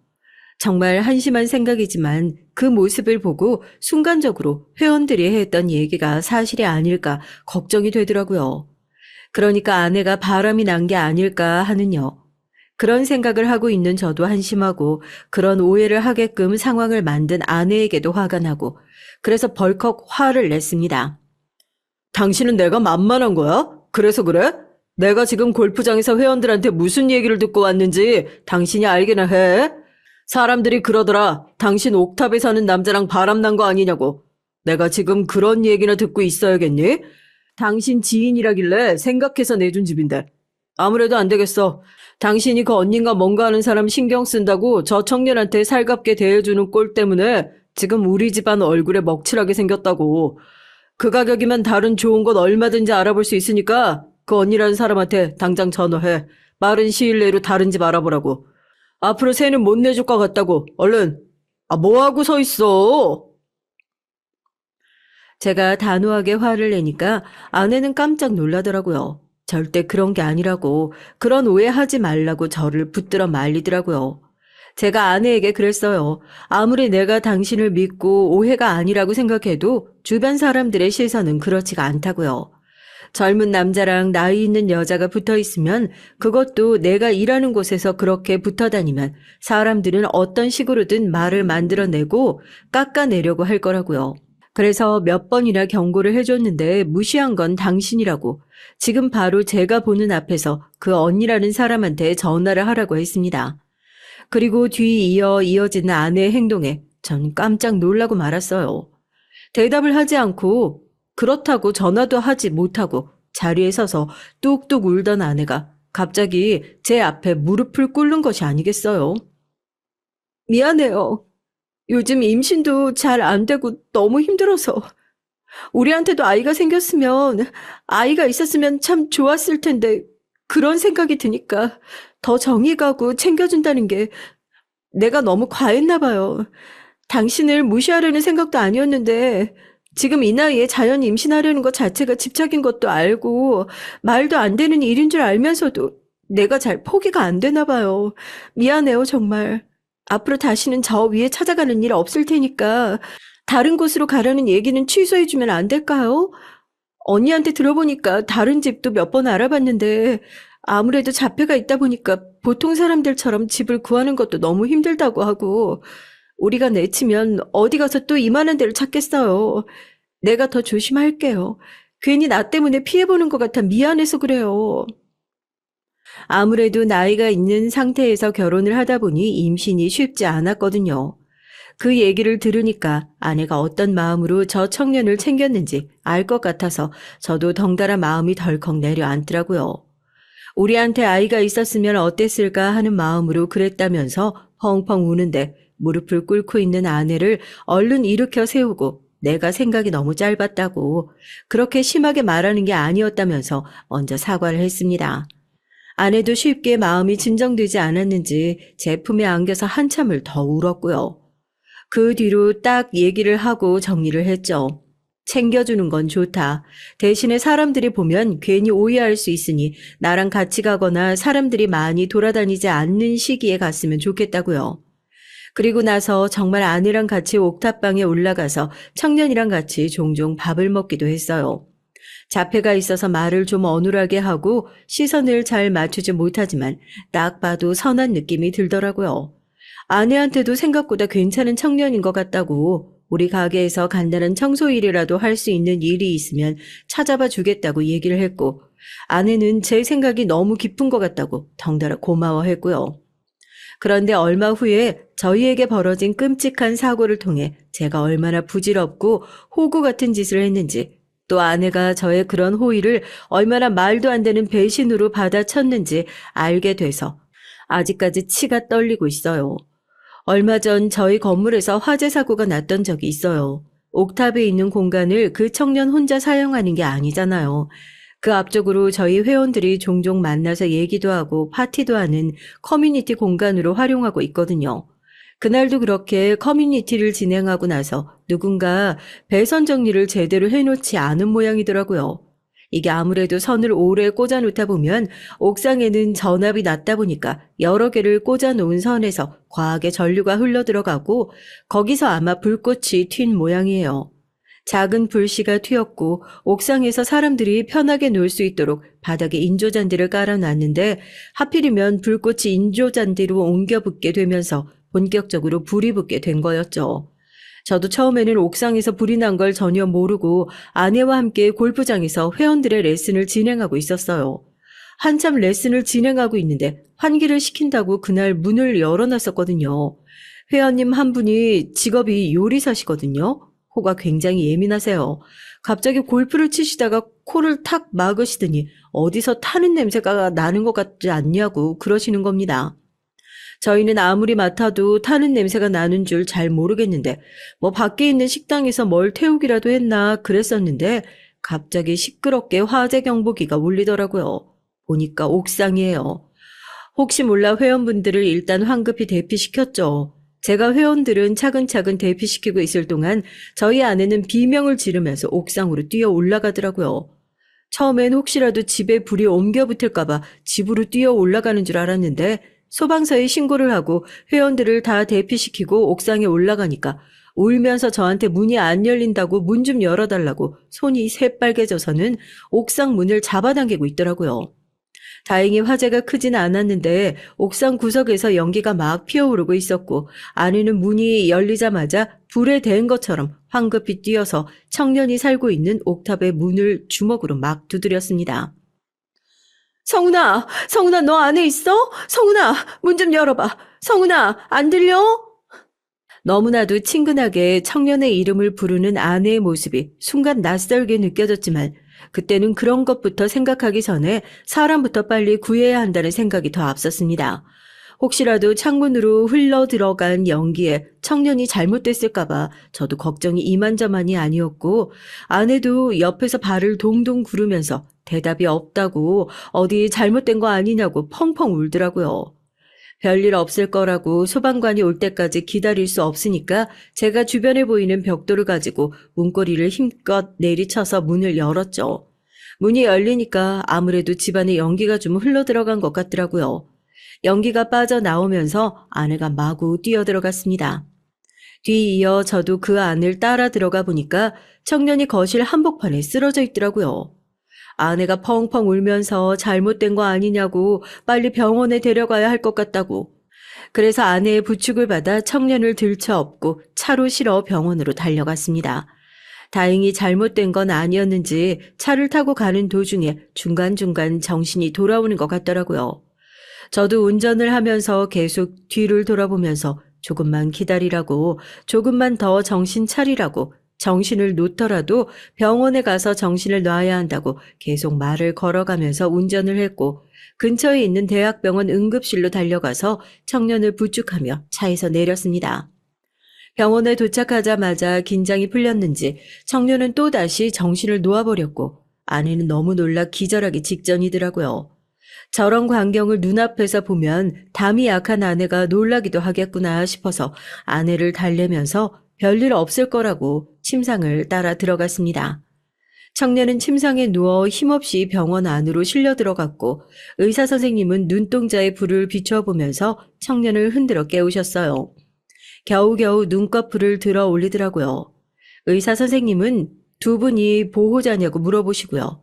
정말 한심한 생각이지만 그 모습을 보고 순간적으로 회원들이 했던 얘기가 사실이 아닐까 걱정이 되더라고요. 그러니까 아내가 바람이 난 게 아닐까 하는요. 그런 생각을 하고 있는 저도 한심하고 그런 오해를 하게끔 상황을 만든 아내에게도 화가 나고 그래서 벌컥 화를 냈습니다. 당신은 내가 만만한 거야? 그래서 그래? 내가 지금 골프장에서 회원들한테 무슨 얘기를 듣고 왔는지 당신이 알기나 해? 사람들이 그러더라. 당신 옥탑에 사는 남자랑 바람난 거 아니냐고. 내가 지금 그런 얘기나 듣고 있어야겠니? 당신 지인이라길래 생각해서 내준 집인데. 아무래도 안 되겠어. 당신이 그 언니가 뭔가 하는 사람 신경 쓴다고 저 청년한테 살갑게 대해주는 꼴 때문에 지금 우리 집안 얼굴에 먹칠하게 생겼다고. 그 가격이면 다른 좋은 곳 얼마든지 알아볼 수 있으니까 그 언니라는 사람한테 당장 전화해. 빠른 시일 내로 다른 집 알아보라고. 앞으로 새는 못 내줄 것 같다고. 얼른. 뭐하고 서 있어? 제가 단호하게 화를 내니까 아내는 깜짝 놀라더라고요. 절대 그런 게 아니라고, 그런 오해하지 말라고 저를 붙들어 말리더라고요. 제가 아내에게 그랬어요. 아무리 내가 당신을 믿고 오해가 아니라고 생각해도 주변 사람들의 시선은 그렇지가 않다고요. 젊은 남자랑 나이 있는 여자가 붙어 있으면 그것도 내가 일하는 곳에서 그렇게 붙어 다니면 사람들은 어떤 식으로든 말을 만들어내고 깎아내려고 할 거라고요. 그래서 몇 번이나 경고를 해줬는데 무시한 건 당신이라고 지금 바로 제가 보는 앞에서 그 언니라는 사람한테 전화를 하라고 했습니다. 그리고 이어지는 아내의 행동에 전 깜짝 놀라고 말았어요. 대답을 하지 않고 그렇다고 전화도 하지 못하고 자리에 서서 뚝뚝 울던 아내가 갑자기 제 앞에 무릎을 꿇는 것이 아니겠어요? 미안해요. 요즘 임신도 잘 안 되고 너무 힘들어서. 우리한테도 아이가 생겼으면, 아이가 있었으면 참 좋았을 텐데 그런 생각이 드니까 더 정이 가고 챙겨준다는 게 내가 너무 과했나 봐요. 당신을 무시하려는 생각도 아니었는데 지금 이 나이에 자연 임신하려는 것 자체가 집착인 것도 알고 말도 안 되는 일인 줄 알면서도 내가 잘 포기가 안 되나 봐요. 미안해요, 정말. 앞으로 다시는 저 위에 찾아가는 일 없을 테니까 다른 곳으로 가라는 얘기는 취소해주면 안 될까요? 언니한테 들어보니까 다른 집도 몇 번 알아봤는데 아무래도 자폐가 있다 보니까 보통 사람들처럼 집을 구하는 것도 너무 힘들다고 하고 우리가 내치면 어디 가서 또 이만한 데를 찾겠어요. 내가 더 조심할게요. 괜히 나 때문에 피해보는 것 같아 미안해서 그래요. 아무래도 나이가 있는 상태에서 결혼을 하다 보니 임신이 쉽지 않았거든요. 그 얘기를 들으니까 아내가 어떤 마음으로 저 청년을 챙겼는지 알 것 같아서 저도 덩달아 마음이 덜컥 내려앉더라고요. 우리한테 아이가 있었으면 어땠을까 하는 마음으로 그랬다면서 펑펑 우는데 무릎을 꿇고 있는 아내를 얼른 일으켜 세우고 내가 생각이 너무 짧았다고 그렇게 심하게 말하는 게 아니었다면서 먼저 사과를 했습니다. 아내도 쉽게 마음이 진정되지 않았는지 제 품에 안겨서 한참을 더 울었고요. 그 뒤로 딱 얘기를 하고 정리를 했죠. 챙겨주는 건 좋다. 대신에 사람들이 보면 괜히 오해할 수 있으니 나랑 같이 가거나 사람들이 많이 돌아다니지 않는 시기에 갔으면 좋겠다고요. 그리고 나서 정말 아내랑 같이 옥탑방에 올라가서 청년이랑 같이 종종 밥을 먹기도 했어요. 자폐가 있어서 말을 좀 어눌하게 하고 시선을 잘 맞추지 못하지만 딱 봐도 선한 느낌이 들더라고요. 아내한테도 생각보다 괜찮은 청년인 것 같다고, 우리 가게에서 간단한 청소 일이라도 할 수 있는 일이 있으면 찾아봐 주겠다고 얘기를 했고, 아내는 제 생각이 너무 깊은 것 같다고 덩달아 고마워했고요. 그런데 얼마 후에 저희에게 벌어진 끔찍한 사고를 통해 제가 얼마나 부질없고 호구 같은 짓을 했는지, 또 아내가 저의 그런 호의를 얼마나 말도 안 되는 배신으로 받아쳤는지 알게 돼서 아직까지 치가 떨리고 있어요. 얼마 전 저희 건물에서 화재 사고가 났던 적이 있어요. 옥탑에 있는 공간을 그 청년 혼자 사용하는 게 아니잖아요. 그 앞쪽으로 저희 회원들이 종종 만나서 얘기도 하고 파티도 하는 커뮤니티 공간으로 활용하고 있거든요. 그날도 그렇게 커뮤니티를 진행하고 나서 누군가 배선 정리를 제대로 해놓지 않은 모양이더라고요. 이게 아무래도 선을 오래 꽂아놓다 보면 옥상에는 전압이 낮다 보니까 여러 개를 꽂아놓은 선에서 과하게 전류가 흘러들어가고 거기서 아마 불꽃이 튄 모양이에요. 작은 불씨가 튀었고 옥상에서 사람들이 편하게 놀 수 있도록 바닥에 인조잔디를 깔아놨는데 하필이면 불꽃이 인조잔디로 옮겨 붙게 되면서 본격적으로 불이 붙게 된 거였죠. 저도 처음에는 옥상에서 불이 난 걸 전혀 모르고 아내와 함께 골프장에서 회원들의 레슨을 진행하고 있었어요. 한참 레슨을 진행하고 있는데 환기를 시킨다고 그날 문을 열어놨었거든요. 회원님 한 분이 직업이 요리사시거든요. 코가 굉장히 예민하세요. 갑자기 골프를 치시다가 코를 탁 막으시더니 어디서 타는 냄새가 나는 것 같지 않냐고 그러시는 겁니다. 저희는 아무리 맡아도 타는 냄새가 나는 줄 잘 모르겠는데 뭐 밖에 있는 식당에서 뭘 태우기라도 했나 그랬었는데 갑자기 시끄럽게 화재 경보기가 울리더라고요. 보니까 옥상이에요. 혹시 몰라 회원분들을 일단 황급히 대피시켰죠. 제가 회원들은 차근차근 대피시키고 있을 동안 저희 아내는 비명을 지르면서 옥상으로 뛰어 올라가더라고요. 처음엔 혹시라도 집에 불이 옮겨 붙을까봐 집으로 뛰어 올라가는 줄 알았는데 소방서에 신고를 하고 회원들을 다 대피시키고 옥상에 올라가니까 울면서 저한테 문이 안 열린다고 문 좀 열어달라고 손이 새빨개져서는 옥상 문을 잡아당기고 있더라고요. 다행히 화재가 크진 않았는데 옥상 구석에서 연기가 막 피어오르고 있었고 아내는 문이 열리자마자 불에 댄 것처럼 황급히 뛰어서 청년이 살고 있는 옥탑의 문을 주먹으로 막 두드렸습니다. 성훈아, 성훈아 너 안에 있어? 성훈아 문 좀 열어봐. 성훈아 안 들려? 너무나도 친근하게 청년의 이름을 부르는 아내의 모습이 순간 낯설게 느껴졌지만 그때는 그런 것부터 생각하기 전에 사람부터 빨리 구해야 한다는 생각이 더 앞섰습니다. 혹시라도 창문으로 흘러 들어간 연기에 청년이 잘못됐을까봐 저도 걱정이 이만저만이 아니었고 아내도 옆에서 발을 동동 구르면서 대답이 없다고 어디 잘못된 거 아니냐고 펑펑 울더라고요. 별일 없을 거라고 소방관이 올 때까지 기다릴 수 없으니까 제가 주변에 보이는 벽돌을 가지고 문고리를 힘껏 내리쳐서 문을 열었죠. 문이 열리니까 아무래도 집안에 연기가 좀 흘러들어간 것 같더라고요. 연기가 빠져나오면서 아내가 마구 뛰어들어갔습니다. 뒤이어 저도 그 안을 따라 들어가 보니까 청년이 거실 한복판에 쓰러져 있더라고요. 아내가 펑펑 울면서 잘못된 거 아니냐고 빨리 병원에 데려가야 할 것 같다고. 그래서 아내의 부축을 받아 청년을 들쳐업고 차로 실어 병원으로 달려갔습니다. 다행히 잘못된 건 아니었는지 차를 타고 가는 도중에 중간중간 정신이 돌아오는 것 같더라고요. 저도 운전을 하면서 계속 뒤를 돌아보면서 조금만 기다리라고, 조금만 더 정신 차리라고, 정신을 놓더라도 병원에 가서 정신을 놔야 한다고 계속 말을 걸어가면서 운전을 했고 근처에 있는 대학병원 응급실로 달려가서 청년을 부축하며 차에서 내렸습니다. 병원에 도착하자마자 긴장이 풀렸는지 청년은 또다시 정신을 놓아버렸고 아내는 너무 놀라 기절하기 직전이더라고요. 저런 광경을 눈앞에서 보면 담이 약한 아내가 놀라기도 하겠구나 싶어서 아내를 달래면서 별일 없을 거라고 침상을 따라 들어갔습니다. 청년은 침상에 누워 힘없이 병원 안으로 실려 들어갔고 의사 선생님은 눈동자에 불을 비춰보면서 청년을 흔들어 깨우셨어요. 겨우겨우 눈꺼풀을 들어 올리더라고요. 의사 선생님은 두 분이 보호자냐고 물어보시고요.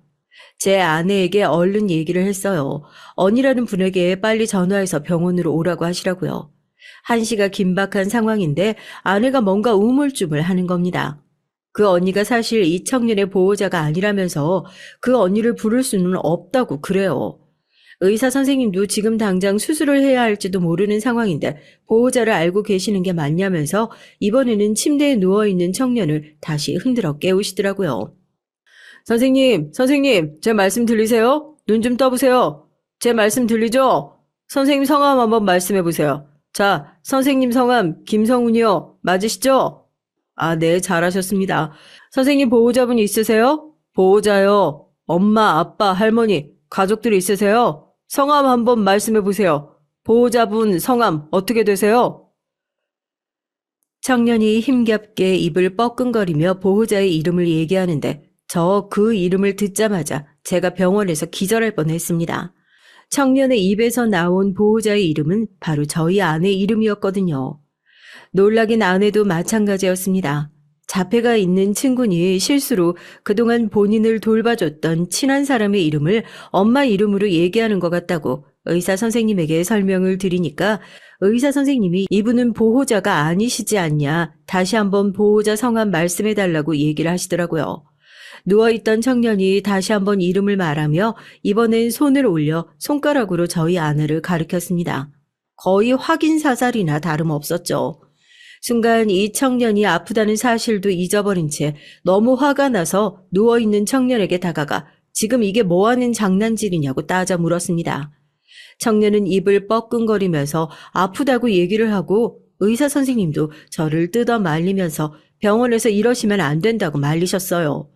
제 아내에게 얼른 얘기를 했어요. 언니라는 분에게 빨리 전화해서 병원으로 오라고 하시라고요. 한시가 긴박한 상황인데 아내가 뭔가 우물쭈물 하는 겁니다. 그 언니가 사실 이 청년의 보호자가 아니라면서 그 언니를 부를 수는 없다고 그래요. 의사 선생님도 지금 당장 수술을 해야 할지도 모르는 상황인데 보호자를 알고 계시는 게 맞냐면서 이번에는 침대에 누워있는 청년을 다시 흔들어 깨우시더라고요. 선생님, 제 말씀 들리세요? 눈 좀 떠보세요. 제 말씀 들리죠? 선생님 성함 한번 말씀해 보세요. 자, 선생님 성함 김성훈이요. 맞으시죠? 아, 네, 잘하셨습니다. 선생님 보호자분 있으세요? 보호자요. 엄마, 아빠, 할머니, 가족들 있으세요? 성함 한번 말씀해 보세요. 보호자분 성함 어떻게 되세요? 청년이 힘겹게 입을 뻐끔거리며 보호자의 이름을 얘기하는데 저 그 이름을 듣자마자 제가 병원에서 기절할 뻔했습니다. 청년의 입에서 나온 보호자의 이름은 바로 저희 아내 이름이었거든요. 놀라긴 아내도 마찬가지였습니다. 자폐가 있는 친구니 실수로 그동안 본인을 돌봐줬던 친한 사람의 이름을 엄마 이름으로 얘기하는 것 같다고 의사 선생님에게 설명을 드리니까 의사 선생님이 이분은 보호자가 아니시지 않냐, 다시 한번 보호자 성함 말씀해달라고 얘기를 하시더라고요. 누워있던 청년이 다시 한번 이름을 말하며 이번엔 손을 올려 손가락으로 저희 아내를 가리켰습니다. 거의 확인 사살이나 다름없었죠. 순간 이 청년이 아프다는 사실도 잊어버린 채 너무 화가 나서 누워있는 청년에게 다가가 지금 이게 뭐하는 장난질이냐고 따져 물었습니다. 청년은 입을 뻐끔거리면서 아프다고 얘기를 하고 의사 선생님도 저를 뜯어 말리면서 병원에서 이러시면 안 된다고 말리셨어요.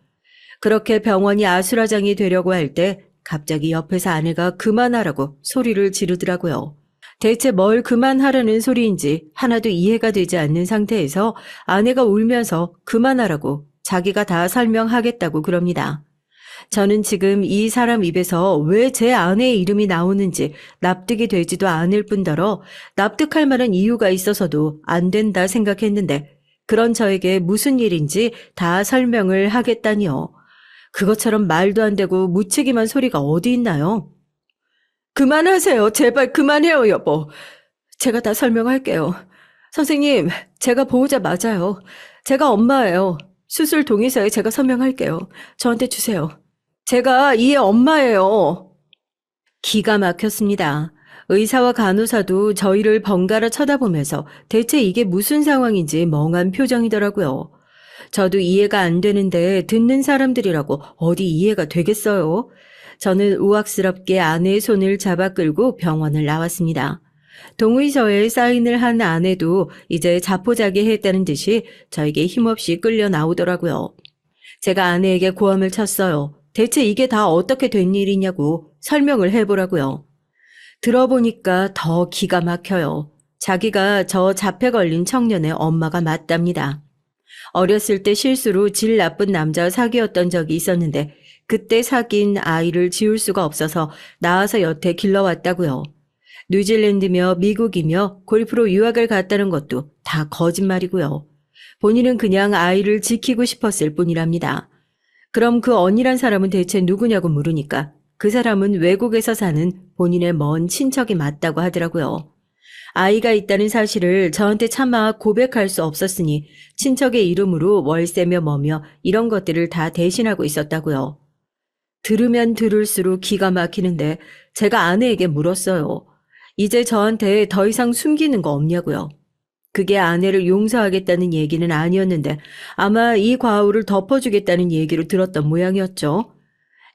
그렇게 병원이 아수라장이 되려고 할 때 갑자기 옆에서 아내가 그만하라고 소리를 지르더라고요. 대체 뭘 그만하라는 소리인지 하나도 이해가 되지 않는 상태에서 아내가 울면서 그만하라고 자기가 다 설명하겠다고 그럽니다. 저는 지금 이 사람 입에서 왜 제 아내의 이름이 나오는지 납득이 되지도 않을 뿐더러 납득할 만한 이유가 있어서도 안 된다 생각했는데 그런 저에게 무슨 일인지 다 설명을 하겠다니요. 그것처럼 말도 안 되고 무책임한 소리가 어디 있나요? 그만하세요. 제발 그만해요, 여보. 제가 다 설명할게요. 선생님, 제가 보호자 맞아요. 제가 엄마예요. 수술 동의서에 제가 서명할게요. 저한테 주세요. 제가 이 애 엄마예요. 기가 막혔습니다. 의사와 간호사도 저희를 번갈아 쳐다보면서 대체 이게 무슨 상황인지 멍한 표정이더라고요. 저도 이해가 안 되는데 듣는 사람들이라고 어디 이해가 되겠어요? 저는 우악스럽게 아내의 손을 잡아 끌고 병원을 나왔습니다. 동의서에 사인을 한 아내도 이제 자포자기했다는 듯이 저에게 힘없이 끌려 나오더라고요. 제가 아내에게 고함을 쳤어요. 대체 이게 다 어떻게 된 일이냐고 설명을 해보라고요. 들어보니까 더 기가 막혀요. 자기가 저 잡혀 걸린 청년의 엄마가 맞답니다. 어렸을 때 실수로 질 나쁜 남자와 사귀었던 적이 있었는데 그때 사귄 아이를 지울 수가 없어서 낳아서 여태 길러왔다고요. 뉴질랜드며 미국이며 골프로 유학을 갔다는 것도 다 거짓말이고요. 본인은 그냥 아이를 지키고 싶었을 뿐이랍니다. 그럼 그 언니란 사람은 대체 누구냐고 물으니까 그 사람은 외국에서 사는 본인의 먼 친척이 맞다고 하더라고요. 아이가 있다는 사실을 저한테 차마 고백할 수 없었으니 친척의 이름으로 월세며 뭐며 이런 것들을 다 대신하고 있었다고요. 들으면 들을수록 기가 막히는데 제가 아내에게 물었어요. 이제 저한테 더 이상 숨기는 거 없냐고요. 그게 아내를 용서하겠다는 얘기는 아니었는데 아마 이 과오를 덮어주겠다는 얘기로 들었던 모양이었죠.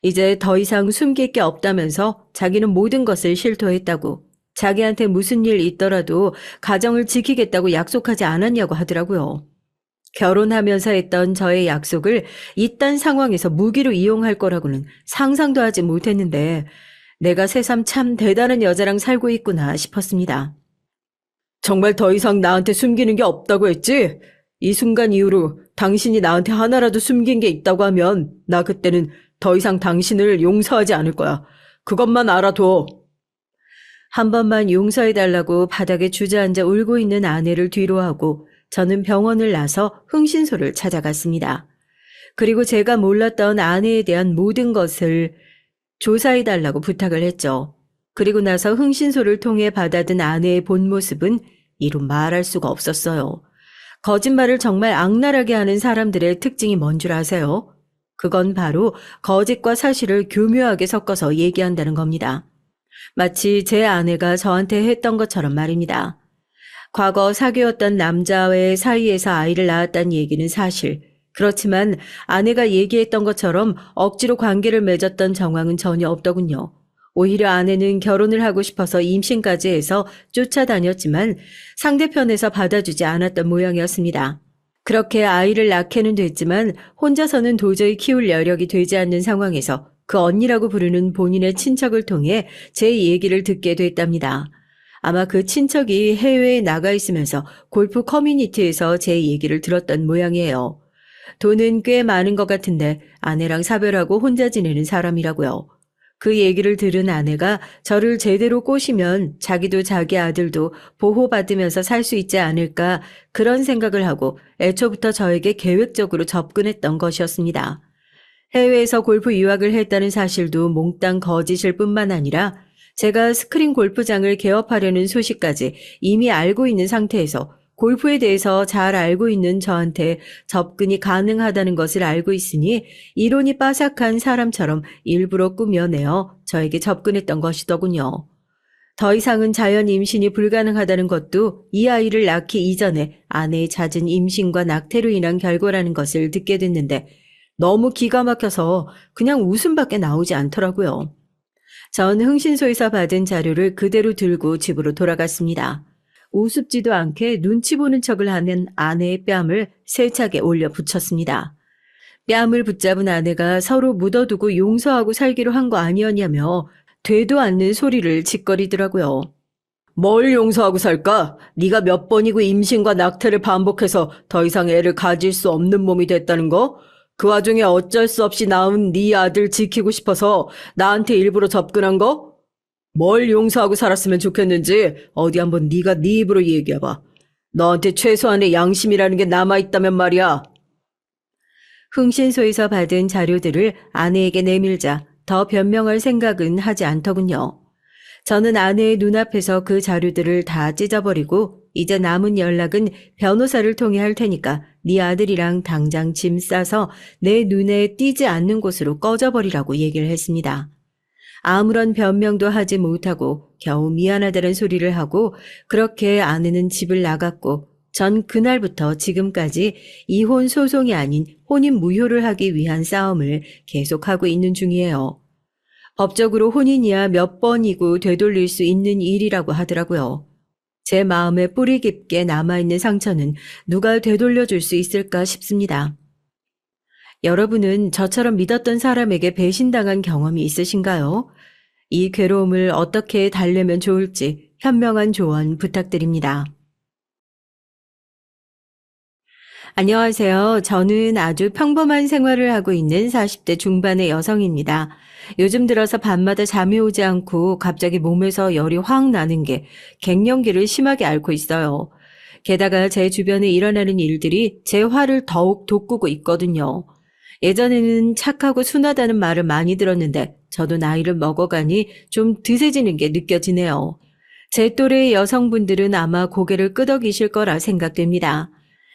이제 더 이상 숨길 게 없다면서 자기는 모든 것을 실토했다고, 자기한테 무슨 일 있더라도 가정을 지키겠다고 약속하지 않았냐고 하더라고요. 결혼하면서 했던 저의 약속을 이딴 상황에서 무기로 이용할 거라고는 상상도 하지 못했는데 내가 새삼 참 대단한 여자랑 살고 있구나 싶었습니다. 정말 더 이상 나한테 숨기는 게 없다고 했지? 이 순간 이후로 당신이 나한테 하나라도 숨긴 게 있다고 하면 나 그때는 더 이상 당신을 용서하지 않을 거야. 그것만 알아둬. 한 번만 용서해달라고 바닥에 주저앉아 울고 있는 아내를 뒤로하고 저는 병원을 나서 흥신소를 찾아갔습니다. 그리고 제가 몰랐던 아내에 대한 모든 것을 조사해달라고 부탁을 했죠. 그리고 나서 흥신소를 통해 받아든 아내의 본 모습은 이루 말할 수가 없었어요. 거짓말을 정말 악랄하게 하는 사람들의 특징이 뭔 줄 아세요? 그건 바로 거짓과 사실을 교묘하게 섞어서 얘기한다는 겁니다. 마치 제 아내가 저한테 했던 것처럼 말입니다. 과거 사귀었던 남자의 사이에서 아이를 낳았다는 얘기는 사실. 그렇지만 아내가 얘기했던 것처럼 억지로 관계를 맺었던 정황은 전혀 없더군요. 오히려 아내는 결혼을 하고 싶어서 임신까지 해서 쫓아다녔지만 상대편에서 받아주지 않았던 모양이었습니다. 그렇게 아이를 낳게는 됐지만 혼자서는 도저히 키울 여력이 되지 않는 상황에서 그 언니라고 부르는 본인의 친척을 통해 제 얘기를 듣게 됐답니다. 아마 그 친척이 해외에 나가 있으면서 골프 커뮤니티에서 제 얘기를 들었던 모양이에요. 돈은 꽤 많은 것 같은데 아내랑 사별하고 혼자 지내는 사람이라고요. 그 얘기를 들은 아내가 저를 제대로 꼬시면 자기도 자기 아들도 보호받으면서 살 수 있지 않을까 그런 생각을 하고 애초부터 저에게 계획적으로 접근했던 것이었습니다. 해외에서 골프 유학을 했다는 사실도 몽땅 거짓일 뿐만 아니라 제가 스크린 골프장을 개업하려는 소식까지 이미 알고 있는 상태에서 골프에 대해서 잘 알고 있는 저한테 접근이 가능하다는 것을 알고 있으니 이론이 빠삭한 사람처럼 일부러 꾸며내어 저에게 접근했던 것이더군요. 더 이상은 자연 임신이 불가능하다는 것도 이 아이를 낳기 이전에 아내의 잦은 임신과 낙태로 인한 결과라는 것을 듣게 됐는데 너무 기가 막혀서 그냥 웃음밖에 나오지 않더라고요. 전 흥신소에서 받은 자료를 그대로 들고 집으로 돌아갔습니다. 우습지도 않게 눈치 보는 척을 하는 아내의 뺨을 세차게 올려 붙였습니다. 뺨을 붙잡은 아내가 서로 묻어두고 용서하고 살기로 한 거 아니었냐며 되도 않는 소리를 짓거리더라고요. 뭘 용서하고 살까? 네가 몇 번이고 임신과 낙태를 반복해서 더 이상 애를 가질 수 없는 몸이 됐다는 거? 그 와중에 어쩔 수 없이 낳은 네 아들 지키고 싶어서 나한테 일부러 접근한 거? 뭘 용서하고 살았으면 좋겠는지 어디 한번 네가 네 입으로 얘기해봐. 너한테 최소한의 양심이라는 게 남아있다면 말이야. 흥신소에서 받은 자료들을 아내에게 내밀자 더 변명할 생각은 하지 않더군요. 저는 아내의 눈앞에서 그 자료들을 다 찢어버리고 이제 남은 연락은 변호사를 통해 할 테니까 네 아들이랑 당장 짐 싸서 내 눈에 띄지 않는 곳으로 꺼져버리라고 얘기를 했습니다. 아무런 변명도 하지 못하고 겨우 미안하다는 소리를 하고 그렇게 아내는 집을 나갔고 전 그날부터 지금까지 이혼 소송이 아닌 혼인 무효를 하기 위한 싸움을 계속하고 있는 중이에요. 법적으로 혼인이야 몇 번이고 되돌릴 수 있는 일이라고 하더라고요. 제 마음에 뿌리 깊게 남아있는 상처는 누가 되돌려줄 수 있을까 싶습니다. 여러분은 저처럼 믿었던 사람에게 배신당한 경험이 있으신가요? 이 괴로움을 어떻게 달래면 좋을지 현명한 조언 부탁드립니다. 안녕하세요. 저는 아주 평범한 생활을 하고 있는 40대 중반의 여성입니다. 요즘 들어서 밤마다 잠이 오지 않고 갑자기 몸에서 열이 확 나는 게 갱년기를 심하게 앓고 있어요. 게다가 제 주변에 일어나는 일들이 제 화를 더욱 돋구고 있거든요. 예전에는 착하고 순하다는 말을 많이 들었는데 저도 나이를 먹어가니 좀 드세지는 게 느껴지네요. 제 또래의 여성분들은 아마 고개를 끄덕이실 거라 생각됩니다.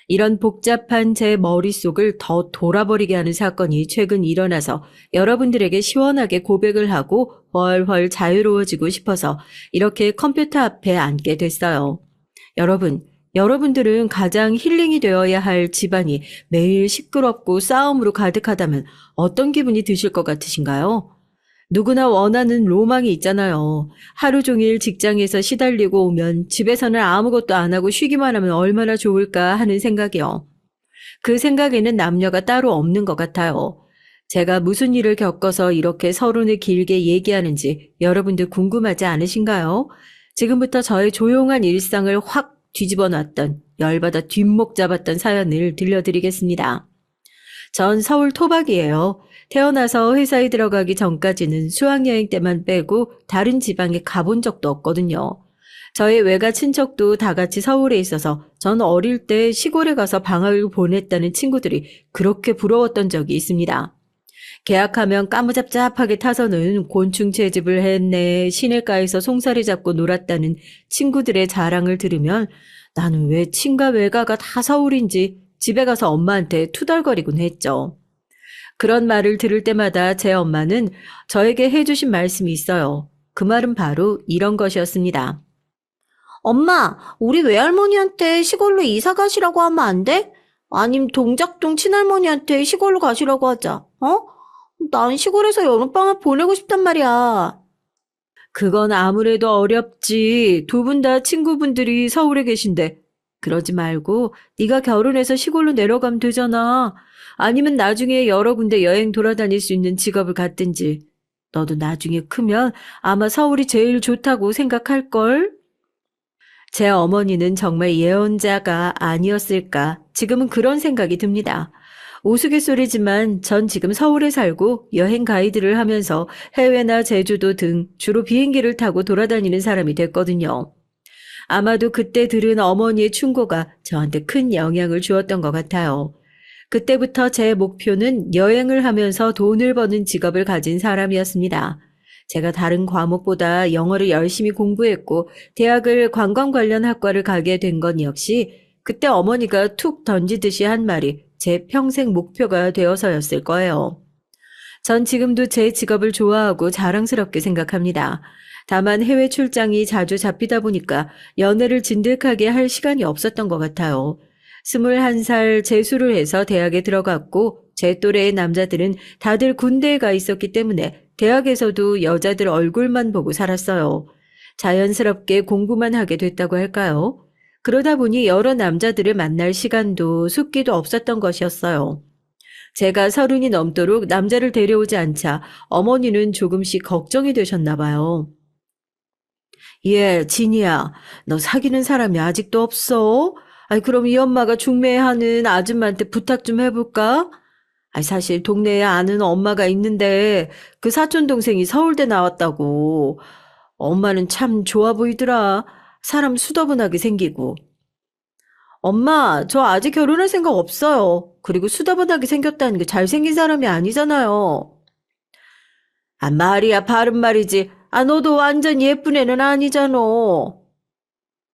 이런 복잡한 제 머릿속을 더 돌아버리게 하는 사건이 최근 일어나서 여러분들에게 시원하게 고백을 하고 훨훨 자유로워지고 싶어서 이렇게 컴퓨터 앞에 앉게 됐어요. 여러분들은 가장 힐링이 되어야 할 집안이 매일 시끄럽고 싸움으로 가득하다면 어떤 기분이 드실 것 같으신가요? 누구나 원하는 로망이 있잖아요. 하루 종일 직장에서 시달리고 오면 집에서는 아무것도 안 하고 쉬기만 하면 얼마나 좋을까 하는 생각이요. 그 생각에는 남녀가 따로 없는 것 같아요. 제가 무슨 일을 겪어서 이렇게 서론을 길게 얘기하는지 여러분들 궁금하지 않으신가요? 지금부터 저의 조용한 일상을 확 뒤집어 놨던 열받아 뒷목 잡았던 사연을 들려드리겠습니다. 전 서울 토박이에요. 태어나서 회사에 들어가기 전까지는 수학여행 때만 빼고 다른 지방에 가본 적도 없거든요. 저의 외가 친척도 다 같이 서울에 있어서 전 어릴 때 시골에 가서 방학을 보냈다는 친구들이 그렇게 부러웠던 적이 있습니다. 계약하면 까무잡잡하게 타서는 곤충 채집을 했네, 시냇가에서 송사리 잡고 놀았다는 친구들의 자랑을 들으면 나는 왜 친가 외가가 다 서울인지 집에 가서 엄마한테 투덜거리곤 했죠. 그런 말을 들을 때마다 제 엄마는 저에게 해주신 말씀이 있어요. 그 말은 바로 이런 것이었습니다. 엄마, 우리 외할머니한테 시골로 이사 가시라고 하면 안 돼? 아님 동작동 친할머니한테 시골로 가시라고 하자. 어? 난 시골에서 여름방학 보내고 싶단 말이야. 그건 아무래도 어렵지. 두 분 다 친구분들이 서울에 계신데. 그러지 말고 네가 결혼해서 시골로 내려가면 되잖아. 아니면 나중에 여러 군데 여행 돌아다닐 수 있는 직업을 갖든지. 너도 나중에 크면 아마 서울이 제일 좋다고 생각할걸? 제 어머니는 정말 예언자가 아니었을까. 지금은 그런 생각이 듭니다. 우스갯소리지만 전 지금 서울에 살고 여행 가이드를 하면서 해외나 제주도 등 주로 비행기를 타고 돌아다니는 사람이 됐거든요. 아마도 그때 들은 어머니의 충고가 저한테 큰 영향을 주었던 것 같아요. 그때부터 제 목표는 여행을 하면서 돈을 버는 직업을 가진 사람이었습니다. 제가 다른 과목보다 영어를 열심히 공부했고 대학을 관광 관련 학과를 가게 된 건 역시 그때 어머니가 툭 던지듯이 한 말이 제 평생 목표가 되어서였을 거예요. 전 지금도 제 직업을 좋아하고 자랑스럽게 생각합니다. 다만 해외 출장이 자주 잡히다 보니까 연애를 진득하게 할 시간이 없었던 것 같아요. 21살 재수를 해서 대학에 들어갔고 제 또래의 남자들은 다들 군대에 가 있었기 때문에 대학에서도 여자들 얼굴만 보고 살았어요. 자연스럽게 공부만 하게 됐다고 할까요? 그러다 보니 여러 남자들을 만날 시간도 숙기도 없었던 것이었어요. 제가 30이 넘도록 남자를 데려오지 않자 어머니는 조금씩 걱정이 되셨나 봐요. 예, 진이야, 너 사귀는 사람이 아직도 없어? 아이, 그럼 이 엄마가 중매하는 아줌마한테 부탁 좀 해볼까? 아이, 사실 동네에 아는 엄마가 있는데 그 사촌 동생이 서울대 나왔다고. 엄마는 참 좋아 보이더라. 사람 수더분하게 생기고. 엄마, 저 아직 결혼할 생각 없어요. 그리고 수다분하게 생겼다는 게 잘생긴 사람이 아니잖아요. 아, 말이야, 바른 말이지. 아, 너도 완전 예쁜 애는 아니잖아.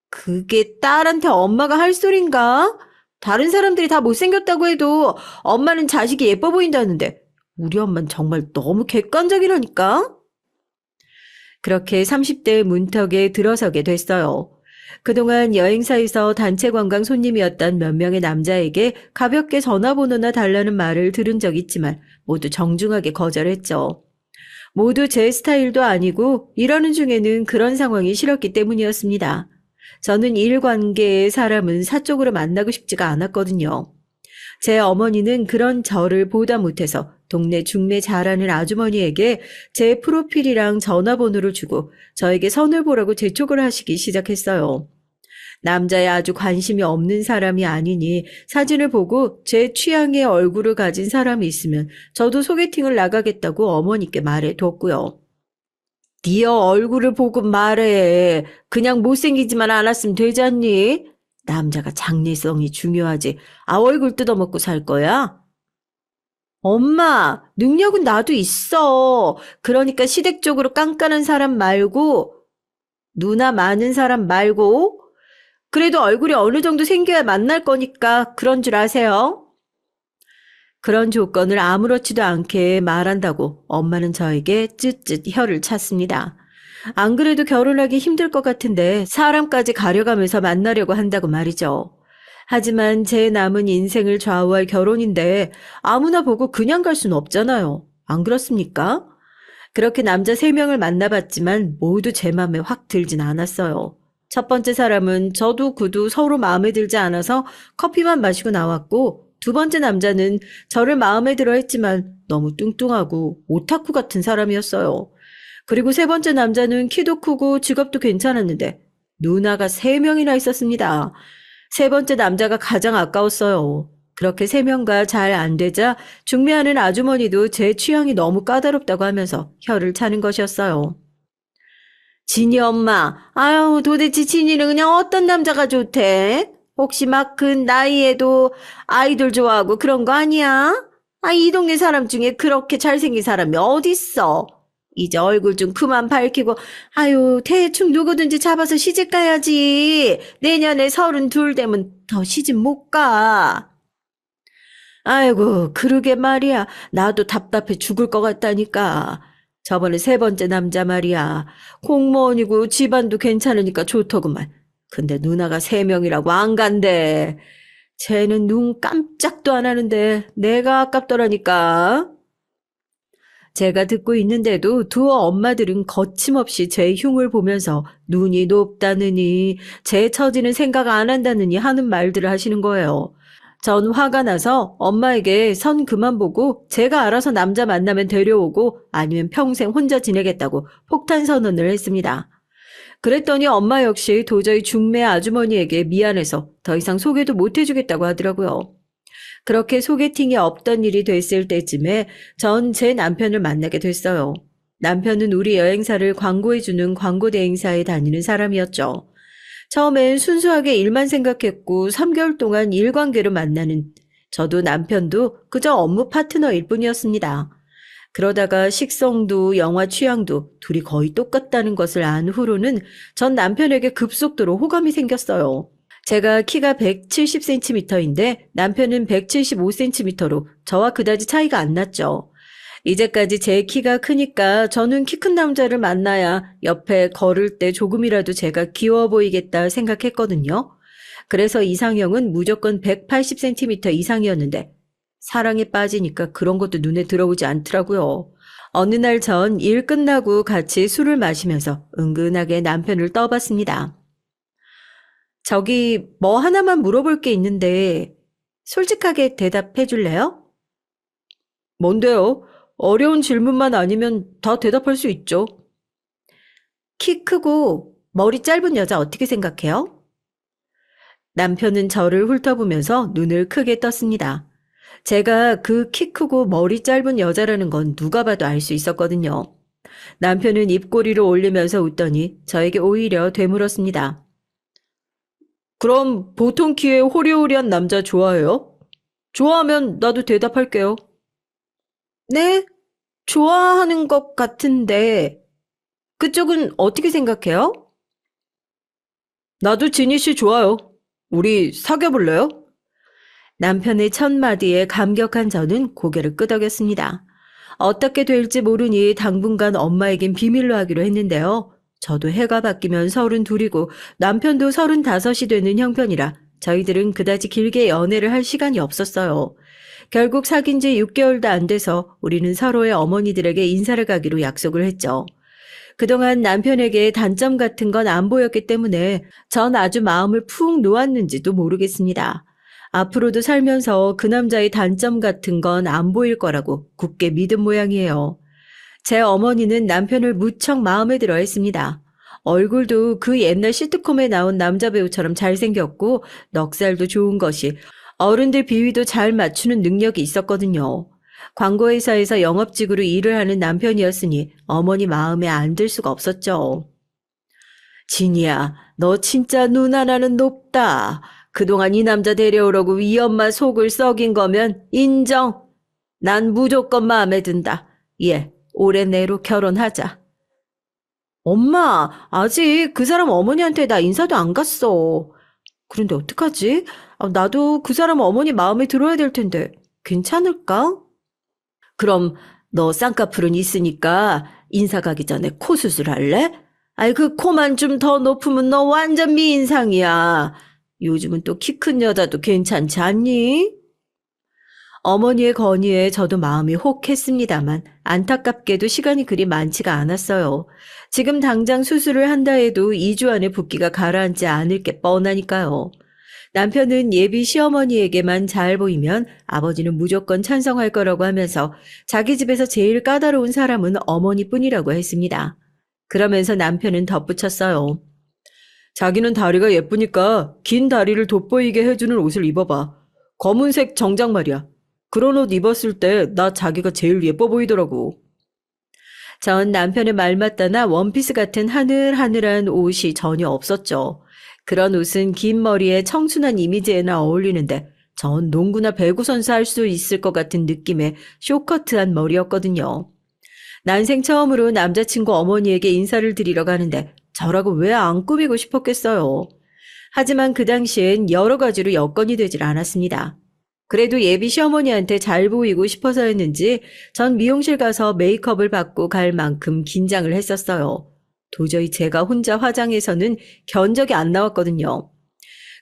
그게 딸한테 엄마가 할 소린가? 다른 사람들이 다 못생겼다고 해도 엄마는 자식이 예뻐 보인다는데 우리 엄마는 정말 너무 객관적이라니까? 그렇게 30대 문턱에 들어서게 됐어요. 그동안 여행사에서 단체 관광 손님이었던 몇 명의 남자에게 가볍게 전화번호나 달라는 말을 들은 적 있지만 모두 정중하게 거절했죠. 모두 제 스타일도 아니고 일하는 중에는 그런 상황이 싫었기 때문이었습니다. 저는 일 관계의 사람은 사적으로 만나고 싶지가 않았거든요. 제 어머니는 그런 저를 보다 못해서 동네 중매 잘하는 아주머니에게 제 프로필이랑 전화번호를 주고 저에게 선을 보라고 재촉을 하시기 시작했어요. 남자에 아주 관심이 없는 사람이 아니니 사진을 보고 제 취향의 얼굴을 가진 사람이 있으면 저도 소개팅을 나가겠다고 어머니께 말해뒀고요. 네 얼굴을 보고 말해. 그냥 못생기지만 않았으면 되잖니? 남자가 장래성이 중요하지. 아, 얼굴 뜯어먹고 살 거야? 엄마, 능력은 나도 있어. 그러니까 시댁적으로 깐깐한 사람 말고, 누나 많은 사람 말고, 그래도 얼굴이 어느 정도 생겨야 만날 거니까 그런 줄 아세요? 그런 조건을 아무렇지도 않게 말한다고 엄마는 저에게 쯧쯧 혀를 찼습니다. 안 그래도 결혼하기 힘들 것 같은데 사람까지 가려가면서 만나려고 한다고 말이죠. 하지만 제 남은 인생을 좌우할 결혼인데 아무나 보고 그냥 갈 수는 없잖아요. 안 그렇습니까? 그렇게 남자 3명을 만나봤지만 모두 제 맘에 확 들진 않았어요. 첫 번째 사람은 저도 그도 서로 마음에 들지 않아서 커피만 마시고 나왔고 두 번째 남자는 저를 마음에 들어 했지만 너무 뚱뚱하고 오타쿠 같은 사람이었어요. 그리고 세 번째 남자는 키도 크고 직업도 괜찮았는데 누나가 3명이나 있었습니다. 세 번째 남자가 가장 아까웠어요. 그렇게 3명과 잘 안 되자 중매하는 아주머니도 제 취향이 너무 까다롭다고 하면서 혀를 차는 것이었어요. 진이 엄마, 아유 도대체 진이는 그냥 어떤 남자가 좋대? 혹시 막 그 나이에도 아이돌 좋아하고 그런 거 아니야? 아, 이 동네 사람 중에 그렇게 잘생긴 사람이 어딨어? 이제 얼굴 좀 그만 밝히고, 아유, 대충 누구든지 잡아서 시집 가야지. 내년에 32 되면 더 시집 못 가. 아이고, 그러게 말이야. 나도 답답해 죽을 것 같다니까. 저번에 세 번째 남자 말이야. 공무원이고 집안도 괜찮으니까 좋더구만. 근데 누나가 세 명이라고 안 간대. 쟤는 눈 깜짝도 안 하는데 내가 아깝더라니까. 제가 듣고 있는데도 두 엄마들은 거침없이 제 흉을 보면서 눈이 높다느니 제 처지는 생각 안 한다느니 하는 말들을 하시는 거예요. 전 화가 나서 엄마에게 선 그만 보고 제가 알아서 남자 만나면 데려오고 아니면 평생 혼자 지내겠다고 폭탄 선언을 했습니다. 그랬더니 엄마 역시 도저히 중매 아주머니에게 미안해서 더 이상 소개도 못 해주겠다고 하더라고요. 그렇게 소개팅이 없던 일이 됐을 때쯤에 전 제 남편을 만나게 됐어요. 남편은 우리 여행사를 광고해주는 광고 대행사에 다니는 사람이었죠. 처음엔 순수하게 일만 생각했고 3개월 동안 일관계로 만나는 저도 남편도 그저 업무 파트너일 뿐이었습니다. 그러다가 식성도 영화 취향도 둘이 거의 똑같다는 것을 안 후로는 전 남편에게 급속도로 호감이 생겼어요. 제가 키가 170cm인데 남편은 175cm로 저와 그다지 차이가 안 났죠. 이제까지 제 키가 크니까 저는 키 큰 남자를 만나야 옆에 걸을 때 조금이라도 제가 귀여워 보이겠다 생각했거든요. 그래서 이상형은 무조건 180cm 이상이었는데 사랑에 빠지니까 그런 것도 눈에 들어오지 않더라고요. 어느 날 전 일 끝나고 같이 술을 마시면서 은근하게 남편을 떠봤습니다. 저기 뭐 하나만 물어볼 게 있는데 솔직하게 대답해 줄래요? 뭔데요? 어려운 질문만 아니면 다 대답할 수 있죠. 키 크고 머리 짧은 여자 어떻게 생각해요? 남편은 저를 훑어보면서 눈을 크게 떴습니다. 제가 그 키 크고 머리 짧은 여자라는 건 누가 봐도 알 수 있었거든요. 남편은 입꼬리를 올리면서 웃더니 저에게 오히려 되물었습니다. 그럼 보통 키에 호리호리한 남자 좋아해요? 좋아하면 나도 대답할게요. 네? 좋아하는 것 같은데 그쪽은 어떻게 생각해요? 나도 지니 씨 좋아요. 우리 사귀어볼래요? 남편의 첫 마디에 감격한 저는 고개를 끄덕였습니다. 어떻게 될지 모르니 당분간 엄마에겐 비밀로 하기로 했는데요. 저도 해가 바뀌면 32이고 남편도 35이 되는 형편이라 저희들은 그다지 길게 연애를 할 시간이 없었어요. 결국 사귄 지 6개월도 안 돼서 우리는 서로의 어머니들에게 인사를 가기로 약속을 했죠. 그동안 남편에게 단점 같은 건 안 보였기 때문에 전 아주 마음을 푹 놓았는지도 모르겠습니다. 앞으로도 살면서 그 남자의 단점 같은 건 안 보일 거라고 굳게 믿은 모양이에요. 제 어머니는 남편을 무척 마음에 들어 했습니다. 얼굴도 그 옛날 시트콤에 나온 남자 배우처럼 잘생겼고 넉살도 좋은 것이 어른들 비위도 잘 맞추는 능력이 있었거든요. 광고회사에서 영업직으로 일을 하는 남편이었으니 어머니 마음에 안 들 수가 없었죠. 진이야, 너 진짜 눈 하나는 높다. 그동안 이 남자 데려오려고 이 엄마 속을 썩인 거면 인정. 난 무조건 마음에 든다. 예, 올해 내로 결혼하자. 엄마, 아직 그 사람 어머니한테 나 인사도 안 갔어. 그런데 어떡하지? 나도 그 사람 어머니 마음에 들어야 될 텐데 괜찮을까? 그럼 너 쌍꺼풀은 있으니까 인사 가기 전에 코 수술할래? 아이 그 코만 좀 더 높으면 너 완전 미인상이야. 요즘은 또 키 큰 여자도 괜찮지 않니? 어머니의 건의에 저도 마음이 혹했습니다만 안타깝게도 시간이 그리 많지가 않았어요. 지금 당장 수술을 한다 해도 2주 안에 붓기가 가라앉지 않을 게 뻔하니까요. 남편은 예비 시어머니에게만 잘 보이면 아버지는 무조건 찬성할 거라고 하면서 자기 집에서 제일 까다로운 사람은 어머니뿐이라고 했습니다. 그러면서 남편은 덧붙였어요. 자기는 다리가 예쁘니까 긴 다리를 돋보이게 해주는 옷을 입어봐. 검은색 정장 말이야. 그런 옷 입었을 때 나 자기가 제일 예뻐 보이더라고. 전 남편의 말 맞다나 원피스 같은 하늘하늘한 옷이 전혀 없었죠. 그런 옷은 긴 머리에 청순한 이미지에나 어울리는데 전 농구나 배구 선수 할 수 있을 것 같은 느낌의 쇼커트한 머리였거든요. 난생 처음으로 남자친구 어머니에게 인사를 드리러 가는데 저라고 왜 안 꾸미고 싶었겠어요. 하지만 그 당시엔 여러 가지로 여건이 되질 않았습니다. 그래도 예비 시어머니한테 잘 보이고 싶어서였는지 전 미용실 가서 메이크업을 받고 갈 만큼 긴장을 했었어요. 도저히 제가 혼자 화장해서는 견적이 안 나왔거든요.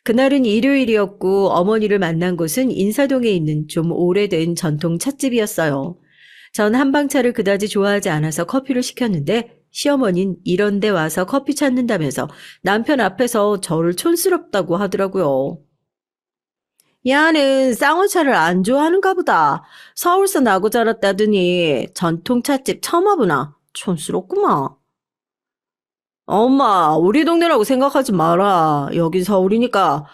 그날은 일요일이었고 어머니를 만난 곳은 인사동에 있는 좀 오래된 전통 찻집이었어요. 전 한방차를 그다지 좋아하지 않아서 커피를 시켰는데 시어머니는 이런 데 와서 커피 찾는다면서 남편 앞에서 저를 촌스럽다고 하더라고요. 야는 쌍화차를 안 좋아하는가 보다. 서울서 나고 자랐다더니 전통 찻집 처음 와보나. 촌스럽구만. 엄마, 우리 동네라고 생각하지 마라. 여긴 서울이니까.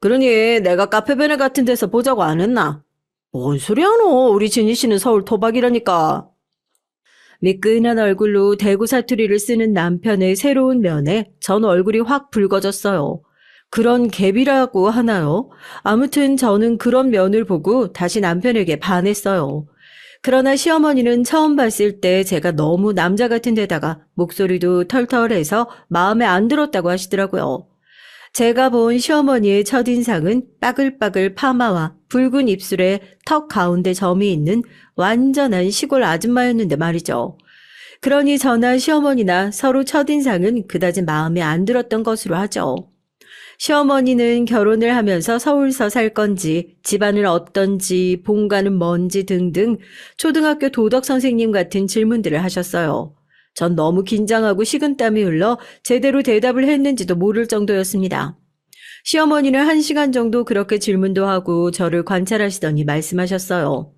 그러니 내가 카페베네 같은 데서 보자고 안 했나? 뭔 소리 하노? 우리 진희 씨는 서울 토박이라니까. 미끈한 얼굴로 대구 사투리를 쓰는 남편의 새로운 면에 전 얼굴이 확 붉어졌어요. 그런 갭이라고 하나요? 아무튼 저는 그런 면을 보고 다시 남편에게 반했어요. 그러나 시어머니는 처음 봤을 때 제가 너무 남자 같은 데다가 목소리도 털털해서 마음에 안 들었다고 하시더라고요. 제가 본 시어머니의 첫인상은 빠글빠글 파마와 붉은 입술에 턱 가운데 점이 있는 완전한 시골 아줌마였는데 말이죠. 그러니 저나 시어머니나 서로 첫인상은 그다지 마음에 안 들었던 것으로 하죠. 시어머니는 결혼을 하면서 서울서 살 건지, 집안은 어떤지, 본가는 뭔지 등등 초등학교 도덕 선생님 같은 질문들을 하셨어요. 전 너무 긴장하고 식은땀이 흘러 제대로 대답을 했는지도 모를 정도였습니다. 시어머니는 1시간 정도 그렇게 질문도 하고 저를 관찰하시더니 말씀하셨어요.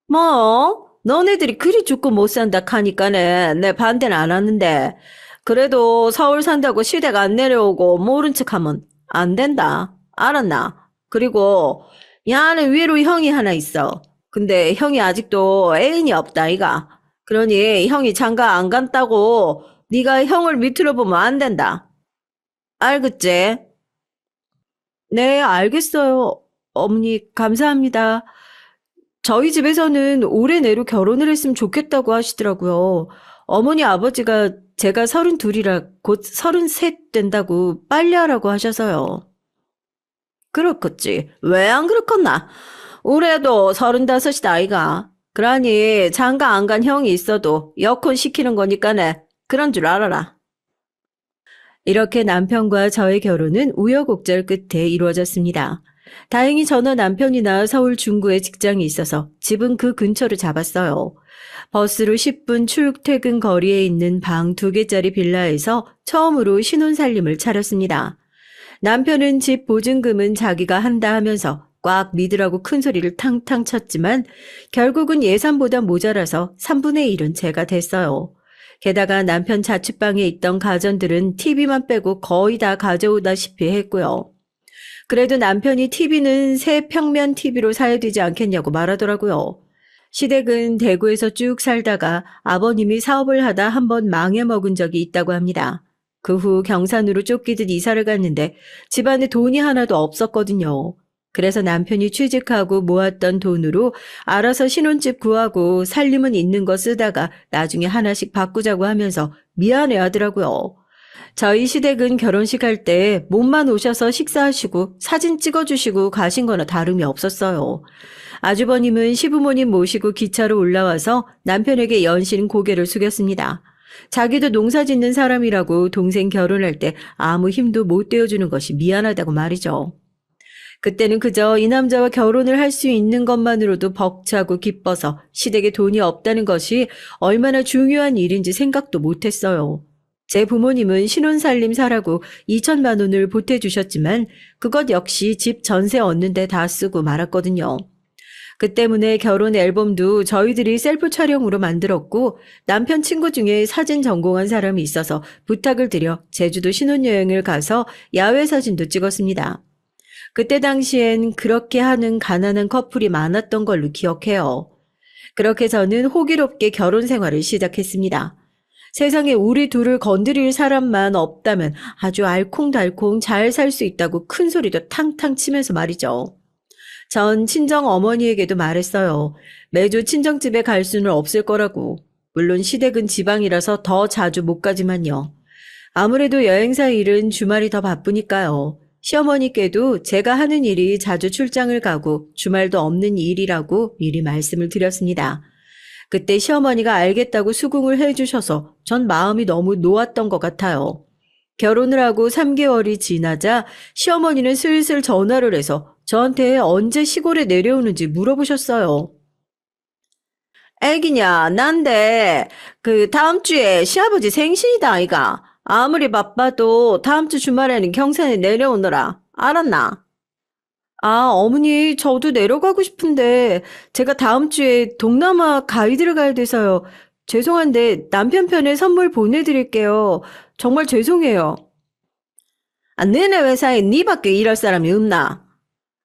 뭐, 너네들이 그리 죽고 못 산다 카니까네 내 반대는 안 하는데 그래도 서울 산다고 시댁 안 내려오고 모른 척하면 안 된다. 알았나? 그리고 야는 위로 형이 하나 있어. 근데 형이 아직도 애인이 없다 이가. 그러니 형이 장가 안 간다고 네가 형을 밑으로 보면 안 된다. 알겠지? 네, 알겠어요. 어머니, 감사합니다. 저희 집에서는 올해 내로 결혼을 했으면 좋겠다고 하시더라고요. 어머니 아버지가 제가 32이라 곧 33 된다고 빨리 하라고 하셔서요. 그렇겠지. 왜 안 그렇겠나? 올해도 35이다 아이가. 그러니 장가 안 간 형이 있어도 여혼 시키는 거니까네. 그런 줄 알아라. 이렇게 남편과 저의 결혼은 우여곡절 끝에 이루어졌습니다. 다행히 저나 남편이나 서울 중구에 직장이 있어서 집은 그 근처로 잡았어요. 버스로 10분 출퇴근 거리에 있는 방 2개짜리 빌라에서 처음으로 신혼살림을 차렸습니다. 남편은 집 보증금은 자기가 한다 하면서 꽉 믿으라고 큰 소리를 탕탕 쳤지만 결국은 예산보다 모자라서 3분의 1은 제가 됐어요. 게다가 남편 자취방에 있던 가전들은 TV만 빼고 거의 다 가져오다시피 했고요. 그래도 남편이 TV는 새 평면 TV로 사야 되지 않겠냐고 말하더라고요. 시댁은 대구에서 쭉 살다가 아버님이 사업을 하다 한번 망해먹은 적이 있다고 합니다. 그 후 경산으로 쫓기듯 이사를 갔는데 집안에 돈이 하나도 없었거든요. 그래서 남편이 취직하고 모았던 돈으로 알아서 신혼집 구하고 살림은 있는 거 쓰다가 나중에 하나씩 바꾸자고 하면서 미안해 하더라고요. 저희 시댁은 결혼식 할 때 몸만 오셔서 식사하시고 사진 찍어주시고 가신 거나 다름이 없었어요. 아주버님은 시부모님 모시고 기차로 올라와서 남편에게 연신 고개를 숙였습니다. 자기도 농사 짓는 사람이라고 동생 결혼할 때 아무 힘도 못 되어주는 것이 미안하다고 말이죠. 그때는 그저 이 남자와 결혼을 할 수 있는 것만으로도 벅차고 기뻐서 시댁에 돈이 없다는 것이 얼마나 중요한 일인지 생각도 못했어요. 제 부모님은 신혼살림 사라고 2천만 원을 보태주셨지만 그것 역시 집 전세 얻는데 다 쓰고 말았거든요. 그 때문에 결혼 앨범도 저희들이 셀프 촬영으로 만들었고 남편 친구 중에 사진 전공한 사람이 있어서 부탁을 드려 제주도 신혼여행을 가서 야외 사진도 찍었습니다. 그때 당시엔 그렇게 하는 가난한 커플이 많았던 걸로 기억해요. 그렇게 저는 호기롭게 결혼 생활을 시작했습니다. 세상에 우리 둘을 건드릴 사람만 없다면 아주 알콩달콩 잘 살 수 있다고 큰 소리도 탕탕 치면서 말이죠. 전 친정 어머니에게도 말했어요. 매주 친정집에 갈 수는 없을 거라고. 물론 시댁은 지방이라서 더 자주 못 가지만요. 아무래도 여행사 일은 주말이 더 바쁘니까요. 시어머니께도 제가 하는 일이 자주 출장을 가고 주말도 없는 일이라고 미리 말씀을 드렸습니다. 그때 시어머니가 알겠다고 수긍을 해주셔서 전 마음이 너무 놓았던 것 같아요. 결혼을 하고 3개월이 지나자 시어머니는 슬슬 전화를 해서 저한테 언제 시골에 내려오는지 물어보셨어요. 애기냐, 난데 다음 주에 시아버지 생신이다 아이가. 아무리 바빠도 다음 주 주말에는 경산에 내려오너라. 알았나? 아, 어머니, 저도 내려가고 싶은데 제가 다음 주에 동남아 가이드를 가야 돼서요. 죄송한데 남편 편에 선물 보내드릴게요. 정말 죄송해요. 아, 너네 회사에 니밖에 일할 사람이 없나?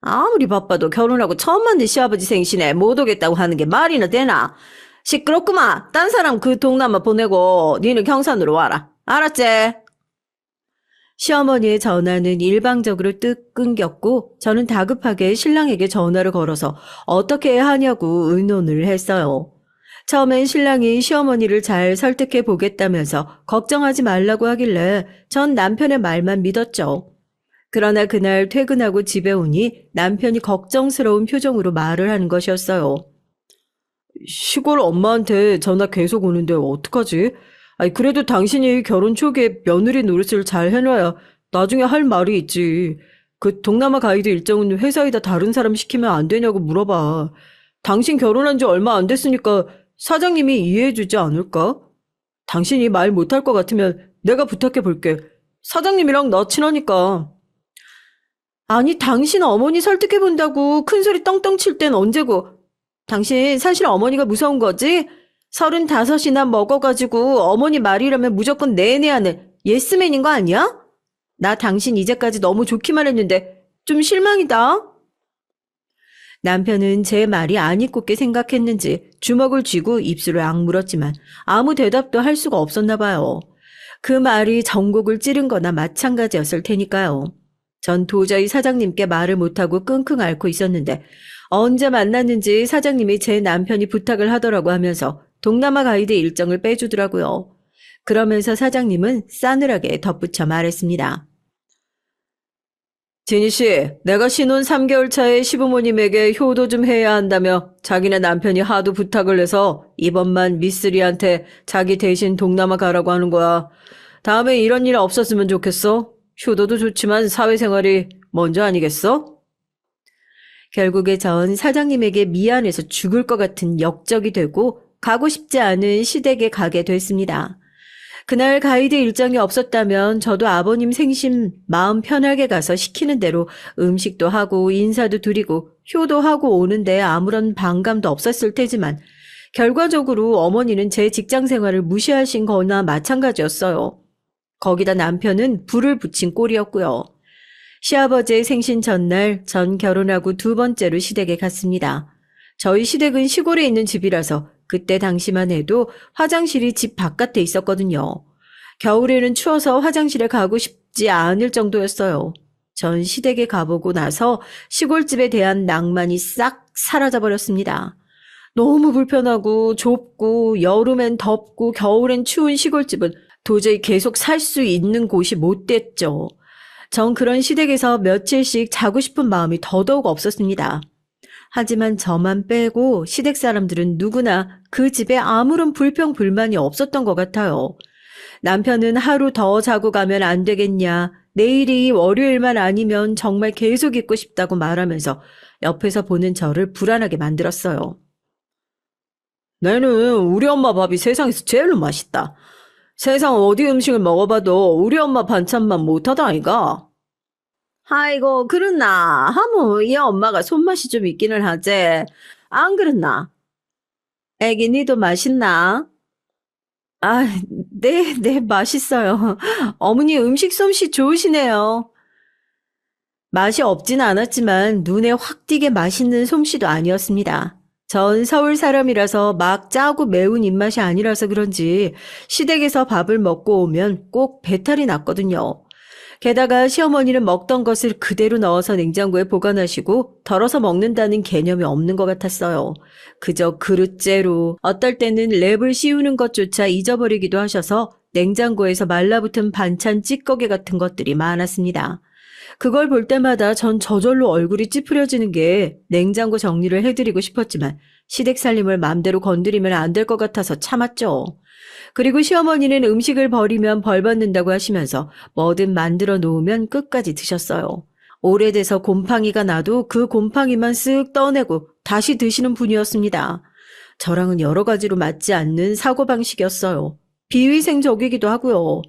아무리 바빠도 결혼하고 처음 만난 시아버지 생신에 못 오겠다고 하는 게 말이나 되나? 시끄럽구만. 딴 사람 그 동남아 보내고 니는 경산으로 와라. 알았지? 시어머니의 전화는 일방적으로 뜩 끊겼고 저는 다급하게 신랑에게 전화를 걸어서 어떻게 해야 하냐고 의논을 했어요. 처음엔 신랑이 시어머니를 잘 설득해 보겠다면서 걱정하지 말라고 하길래 전 남편의 말만 믿었죠. 그러나 그날 퇴근하고 집에 오니 남편이 걱정스러운 표정으로 말을 하는 것이었어요. 시골 엄마한테 전화 계속 오는데 어떡하지? 아니, 그래도 당신이 결혼 초기에 며느리 노릇을 잘 해놔야 나중에 할 말이 있지. 그 동남아 가이드 일정은 회사에다 다른 사람 시키면 안 되냐고 물어봐. 당신 결혼한 지 얼마 안 됐으니까 사장님이 이해해주지 않을까? 당신이 말 못할 것 같으면 내가 부탁해 볼게. 사장님이랑 나 친하니까. 아니, 당신 어머니 설득해 본다고 큰소리 떵떵 칠 땐 언제고. 당신 사실 어머니가 무서운 거지? 35이나 먹어가지고 어머니 말이라면 무조건 내내 하는 예스맨인 거 아니야? 나 당신 이제까지 너무 좋기만 했는데 좀 실망이다. 남편은 제 말이 안 입곱게 생각했는지 주먹을 쥐고 입술을 악물었지만 아무 대답도 할 수가 없었나 봐요. 그 말이 전곡을 찌른 거나 마찬가지였을 테니까요. 전 도저히 사장님께 말을 못하고 끙끙 앓고 있었는데 언제 만났는지 사장님이 제 남편이 부탁을 하더라고 하면서 동남아 가이드 일정을 빼주더라고요. 그러면서 사장님은 싸늘하게 덧붙여 말했습니다. 진희 씨, 내가 신혼 3개월 차에 시부모님에게 효도 좀 해야 한다며 자기네 남편이 하도 부탁을 해서 이번만 미쓰리한테 자기 대신 동남아 가라고 하는 거야. 다음에 이런 일 없었으면 좋겠어. 효도도 좋지만 사회생활이 먼저 아니겠어? 결국에 전 사장님에게 미안해서 죽을 것 같은 역적이 되고 가고 싶지 않은 시댁에 가게 됐습니다. 그날 가이드 일정이 없었다면 저도 아버님 생신 마음 편하게 가서 시키는 대로 음식도 하고 인사도 드리고 효도하고 오는데 아무런 반감도 없었을 테지만 결과적으로 어머니는 제 직장 생활을 무시하신 거나 마찬가지였어요. 거기다 남편은 불을 붙인 꼴이었고요. 시아버지의 생신 전날 전 결혼하고 2번째로 시댁에 갔습니다. 저희 시댁은 시골에 있는 집이라서 그때 당시만 해도 화장실이 집 바깥에 있었거든요. 겨울에는 추워서 화장실에 가고 싶지 않을 정도였어요. 전 시댁에 가보고 나서 시골집에 대한 낭만이 싹 사라져버렸습니다. 너무 불편하고 좁고 여름엔 덥고 겨울엔 추운 시골집은 도저히 계속 살 수 있는 곳이 못 됐죠. 전 그런 시댁에서 며칠씩 자고 싶은 마음이 더더욱 없었습니다. 하지만 저만 빼고 시댁 사람들은 누구나 그 집에 아무런 불평불만이 없었던 것 같아요. 남편은 하루 더 자고 가면 안 되겠냐, 내일이 월요일만 아니면 정말 계속 있고 싶다고 말하면서 옆에서 보는 저를 불안하게 만들었어요. 나는 우리 엄마 밥이 세상에서 제일로 맛있다. 세상 어디 음식을 먹어봐도 우리 엄마 반찬만 못하다 아이가. 아이고, 그렇나. 하모, 이 엄마가 손맛이 좀 있기는 하지. 안 그렇나? 애기, 니도 맛있나? 아, 네, 맛있어요. 어머니 음식 솜씨 좋으시네요. 맛이 없진 않았지만 눈에 확 띄게 맛있는 솜씨도 아니었습니다. 전 서울 사람이라서 막 짜고 매운 입맛이 아니라서 그런지 시댁에서 밥을 먹고 오면 꼭 배탈이 났거든요. 게다가 시어머니는 먹던 것을 그대로 넣어서 냉장고에 보관하시고 덜어서 먹는다는 개념이 없는 것 같았어요. 그저 그릇째로 어떨 때는 랩을 씌우는 것조차 잊어버리기도 하셔서 냉장고에서 말라붙은 반찬 찌꺼기 같은 것들이 많았습니다. 그걸 볼 때마다 전 저절로 얼굴이 찌푸려지는 게 냉장고 정리를 해드리고 싶었지만 시댁 살림을 맘대로 건드리면 안 될 것 같아서 참았죠. 그리고 시어머니는 음식을 버리면 벌 받는다고 하시면서 뭐든 만들어 놓으면 끝까지 드셨어요. 오래돼서 곰팡이가 나도 그 곰팡이만 쓱 떠내고 다시 드시는 분이었습니다. 저랑은 여러 가지로 맞지 않는 사고방식이었어요. 비위생적이기도 하고요.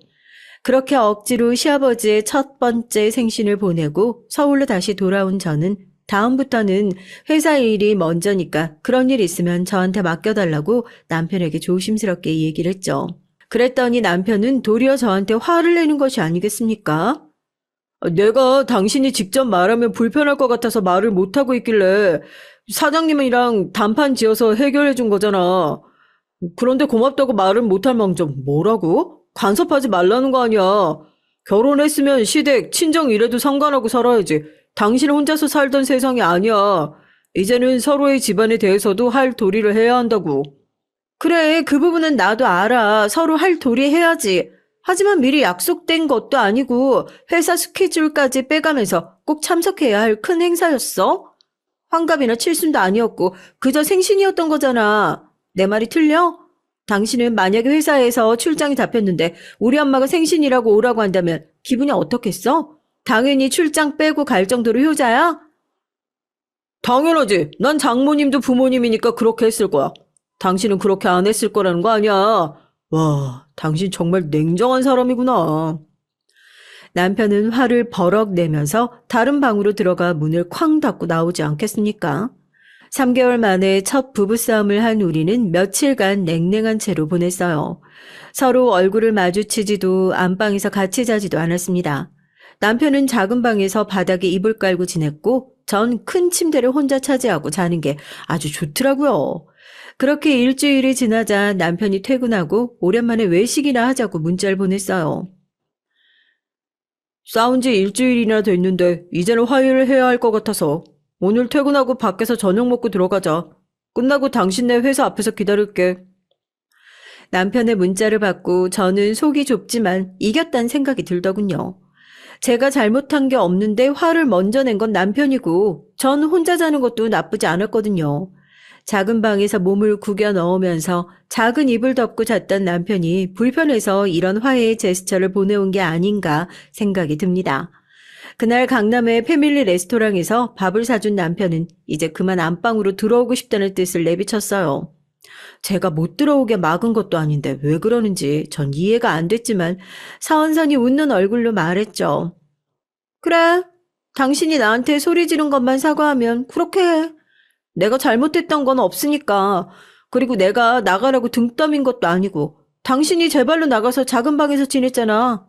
그렇게 억지로 시아버지의 첫 번째 생신을 보내고 서울로 다시 돌아온 저는 다음부터는 회사 일이 먼저니까 그런 일 있으면 저한테 맡겨달라고 남편에게 조심스럽게 얘기를 했죠. 그랬더니 남편은 도리어 저한테 화를 내는 것이 아니겠습니까? 내가 당신이 직접 말하면 불편할 것 같아서 말을 못하고 있길래 사장님이랑 단판 지어서 해결해 준 거잖아. 그런데 고맙다고 말은 못할 망정 뭐라고? 간섭하지 말라는 거 아니야. 결혼했으면 시댁, 친정 이래도 상관하고 살아야지. 당신 혼자서 살던 세상이 아니야. 이제는 서로의 집안에 대해서도 할 도리를 해야 한다고. 그래, 그 부분은 나도 알아. 서로 할 도리 해야지. 하지만 미리 약속된 것도 아니고 회사 스케줄까지 빼가면서 꼭 참석해야 할 큰 행사였어. 환갑이나 칠순도 아니었고 그저 생신이었던 거잖아. 내 말이 틀려? 당신은 만약에 회사에서 출장이 잡혔는데 우리 엄마가 생신이라고 오라고 한다면 기분이 어떻겠어? 당연히 출장 빼고 갈 정도로 효자야? 당연하지. 난 장모님도 부모님이니까 그렇게 했을 거야. 당신은 그렇게 안 했을 거라는 거 아니야. 와, 당신 정말 냉정한 사람이구나. 남편은 화를 버럭 내면서 다른 방으로 들어가 문을 쾅 닫고 나오지 않겠습니까? 3개월 만에 첫 부부싸움을 한 우리는 며칠간 냉랭한 채로 보냈어요. 서로 얼굴을 마주치지도 안방에서 같이 자지도 않았습니다. 남편은 작은 방에서 바닥에 이불 깔고 지냈고 전 큰 침대를 혼자 차지하고 자는 게 아주 좋더라고요. 그렇게 일주일이 지나자 남편이 퇴근하고 오랜만에 외식이나 하자고 문자를 보냈어요. 싸운 지 일주일이나 됐는데 이제는 화해를 해야 할 것 같아서 오늘 퇴근하고 밖에서 저녁 먹고 들어가자. 끝나고 당신네 회사 앞에서 기다릴게. 남편의 문자를 받고 저는 속이 좁지만 이겼다는 생각이 들더군요. 제가 잘못한 게 없는데 화를 먼저 낸 건 남편이고 전 혼자 자는 것도 나쁘지 않았거든요. 작은 방에서 몸을 구겨 넣으면서 작은 이불 덮고 잤던 남편이 불편해서 이런 화해의 제스처를 보내온 게 아닌가 생각이 듭니다. 그날 강남의 패밀리 레스토랑에서 밥을 사준 남편은 이제 그만 안방으로 들어오고 싶다는 뜻을 내비쳤어요. 제가 못 들어오게 막은 것도 아닌데 왜 그러는지 전 이해가 안 됐지만 사원선이 웃는 얼굴로 말했죠. 그래, 당신이 나한테 소리 지른 것만 사과하면 그렇게 해. 내가 잘못했던 건 없으니까. 그리고 내가 나가라고 등 떠민 것도 아니고 당신이 제 발로 나가서 작은 방에서 지냈잖아.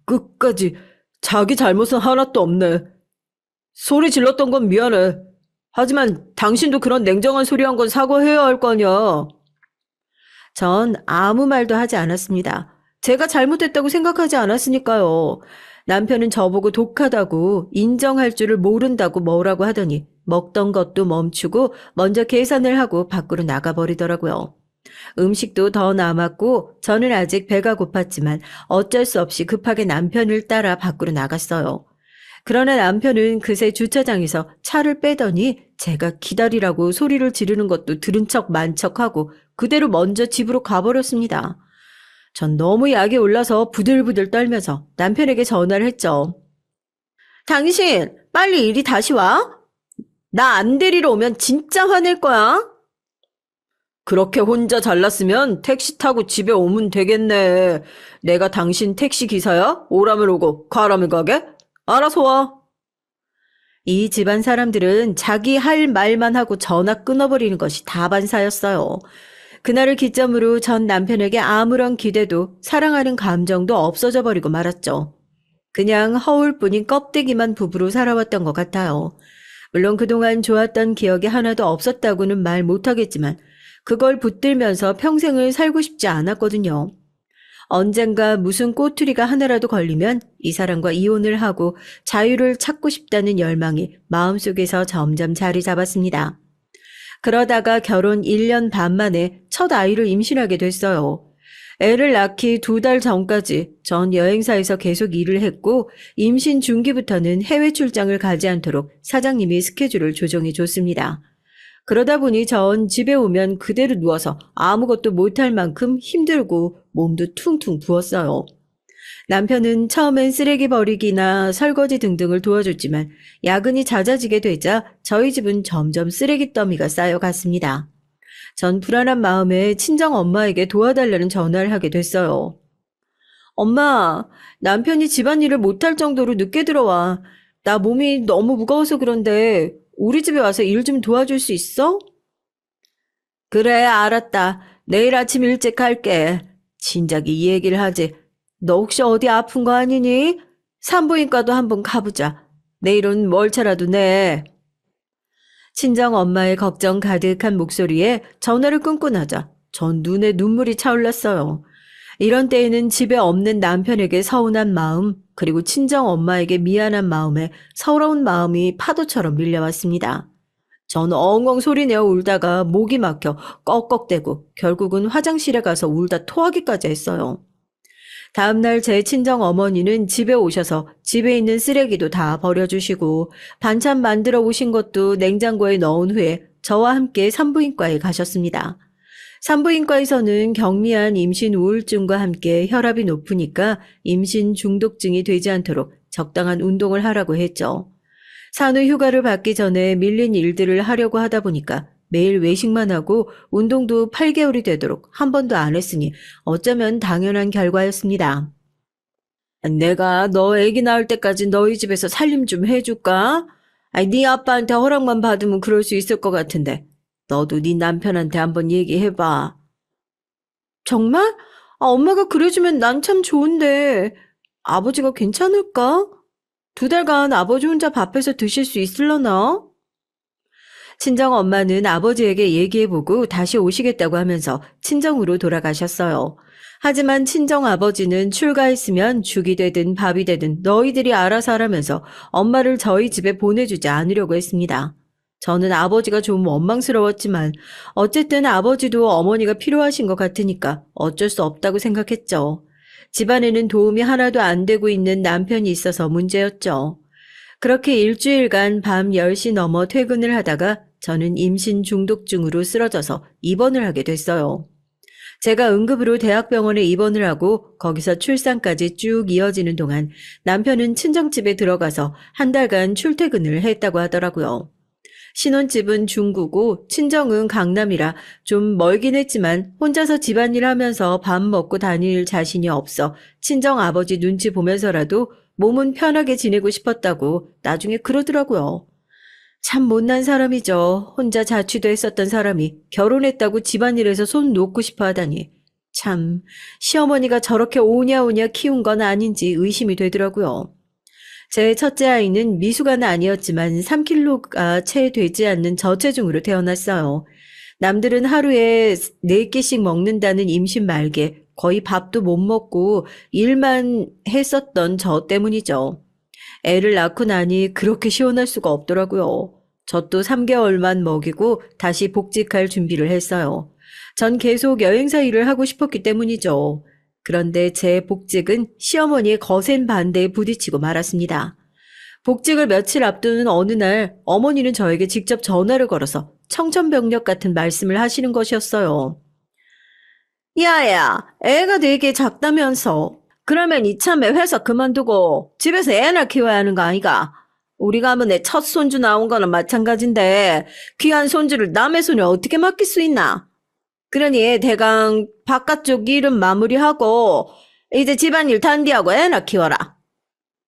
끝까지 자기 잘못은 하나도 없네. 소리 질렀던 건 미안해. 하지만 당신도 그런 냉정한 소리 한 건 사과해야 할 거 아니야. 전 아무 말도 하지 않았습니다. 제가 잘못했다고 생각하지 않았으니까요. 남편은 저보고 독하다고 인정할 줄을 모른다고 뭐라고 하더니 먹던 것도 멈추고 먼저 계산을 하고 밖으로 나가버리더라고요. 음식도 더 남았고 저는 아직 배가 고팠지만 어쩔 수 없이 급하게 남편을 따라 밖으로 나갔어요. 그러나 남편은 그새 주차장에서 차를 빼더니 제가 기다리라고 소리를 지르는 것도 들은 척 만 척하고 그대로 먼저 집으로 가버렸습니다. 전 너무 약이 올라서 부들부들 떨면서 남편에게 전화를 했죠. 당신 빨리 이리 다시 와. 나 안 데리러 오면 진짜 화낼 거야. 그렇게 혼자 잘났으면 택시 타고 집에 오면 되겠네. 내가 당신 택시 기사야? 오라면 오고 가라면 가게? 알아서 와. 이 집안 사람들은 자기 할 말만 하고 전화 끊어버리는 것이 다반사였어요. 그날을 기점으로 전 남편에게 아무런 기대도 사랑하는 감정도 없어져 버리고 말았죠. 그냥 허울뿐인 껍데기만 부부로 살아왔던 것 같아요. 물론 그동안 좋았던 기억이 하나도 없었다고는 말 못하겠지만 그걸 붙들면서 평생을 살고 싶지 않았거든요. 언젠가 무슨 꼬투리가 하나라도 걸리면 이 사람과 이혼을 하고 자유를 찾고 싶다는 열망이 마음속에서 점점 자리 잡았습니다. 그러다가 결혼 1년 반 만에 첫 아이를 임신하게 됐어요. 애를 낳기 2달 전까지 전 여행사에서 계속 일을 했고 임신 중기부터는 해외 출장을 가지 않도록 사장님이 스케줄을 조정해 줬습니다. 그러다 보니 전 집에 오면 그대로 누워서 아무것도 못할 만큼 힘들고 몸도 퉁퉁 부었어요. 남편은 처음엔 쓰레기 버리기나 설거지 등등을 도와줬지만 야근이 잦아지게 되자 저희 집은 점점 쓰레기 더미가 쌓여갔습니다. 전 불안한 마음에 친정 엄마에게 도와달라는 전화를 하게 됐어요. 엄마, 남편이 집안일을 못할 정도로 늦게 들어와. 나 몸이 너무 무거워서 그런데 우리 집에 와서 일 좀 도와줄 수 있어? 그래, 알았다. 내일 아침 일찍 갈게. 진작에 이 얘기를 하지. 너 혹시 어디 아픈 거 아니니? 산부인과도 한번 가보자. 내일은 월차라도 내. 친정 엄마의 걱정 가득한 목소리에 전화를 끊고 나자 전 눈에 눈물이 차올랐어요. 이런 때에는 집에 없는 남편에게 서운한 마음, 그리고 친정 엄마에게 미안한 마음에 서러운 마음이 파도처럼 밀려왔습니다. 전 엉엉 소리내어 울다가 목이 막혀 꺽꺽대고 결국은 화장실에 가서 울다 토하기까지 했어요. 다음날 제 친정 어머니는 집에 오셔서 집에 있는 쓰레기도 다 버려주시고 반찬 만들어 오신 것도 냉장고에 넣은 후에 저와 함께 산부인과에 가셨습니다. 산부인과에서는 경미한 임신 우울증과 함께 혈압이 높으니까 임신 중독증이 되지 않도록 적당한 운동을 하라고 했죠. 산후 휴가를 받기 전에 밀린 일들을 하려고 하다 보니까 매일 외식만 하고 운동도 8개월이 되도록 한 번도 안 했으니 어쩌면 당연한 결과였습니다. 내가 너 애기 낳을 때까지 너희 집에서 살림 좀 해줄까? 아니, 네 아빠한테 허락만 받으면 그럴 수 있을 것 같은데 너도 네 남편한테 한번 얘기해봐. 정말? 엄마가 그래주면 난 참 좋은데 아버지가 괜찮을까? 2달간 아버지 혼자 밥해서 드실 수 있을려나? 친정 엄마는 아버지에게 얘기해보고 다시 오시겠다고 하면서 친정으로 돌아가셨어요. 하지만 친정 아버지는 출가했으면 죽이 되든 밥이 되든 너희들이 알아서 하라면서 엄마를 저희 집에 보내주지 않으려고 했습니다. 저는 아버지가 좀 원망스러웠지만 어쨌든 아버지도 어머니가 필요하신 것 같으니까 어쩔 수 없다고 생각했죠. 집안에는 도움이 하나도 안 되고 있는 남편이 있어서 문제였죠. 그렇게 일주일간 밤 10시 넘어 퇴근을 하다가 저는 임신 중독증으로 쓰러져서 입원을 하게 됐어요. 제가 응급으로 대학병원에 입원을 하고 거기서 출산까지 쭉 이어지는 동안 남편은 친정집에 들어가서 한 달간 출퇴근을 했다고 하더라고요. 신혼집은 중구고 친정은 강남이라 좀 멀긴 했지만 혼자서 집안일 하면서 밥 먹고 다닐 자신이 없어 친정 아버지 눈치 보면서라도 몸은 편하게 지내고 싶었다고 나중에 그러더라고요. 참 못난 사람이죠. 혼자 자취도 했었던 사람이 결혼했다고 집안일에서 손 놓고 싶어 하다니. 참 시어머니가 저렇게 오냐오냐 키운 건 아닌지 의심이 되더라고요. 제 첫째 아이는 미숙아는 아니었지만 3kg가 채 되지 않는 저체중으로 태어났어요. 남들은 하루에 4끼씩 먹는다는 임신 말기에 거의 밥도 못 먹고 일만 했었던 저 때문이죠. 애를 낳고 나니 그렇게 시원할 수가 없더라고요. 저 또 3개월만 먹이고 다시 복직할 준비를 했어요. 전 계속 여행사 일을 하고 싶었기 때문이죠. 그런데 제 복직은 시어머니의 거센 반대에 부딪히고 말았습니다. 복직을 며칠 앞두는 어느 날 어머니는 저에게 직접 전화를 걸어서 청천벽력 같은 말씀을 하시는 것이었어요. 야야, 애가 되게 작다면서. 그러면 이참에 회사 그만두고 집에서 애나 키워야 하는 거 아이가? 우리 가문에 첫 손주 나온 거는 마찬가지인데 귀한 손주를 남의 손에 어떻게 맡길 수 있나? 그러니 대강 바깥쪽 일은 마무리하고 이제 집안일 단디하고 애나 키워라.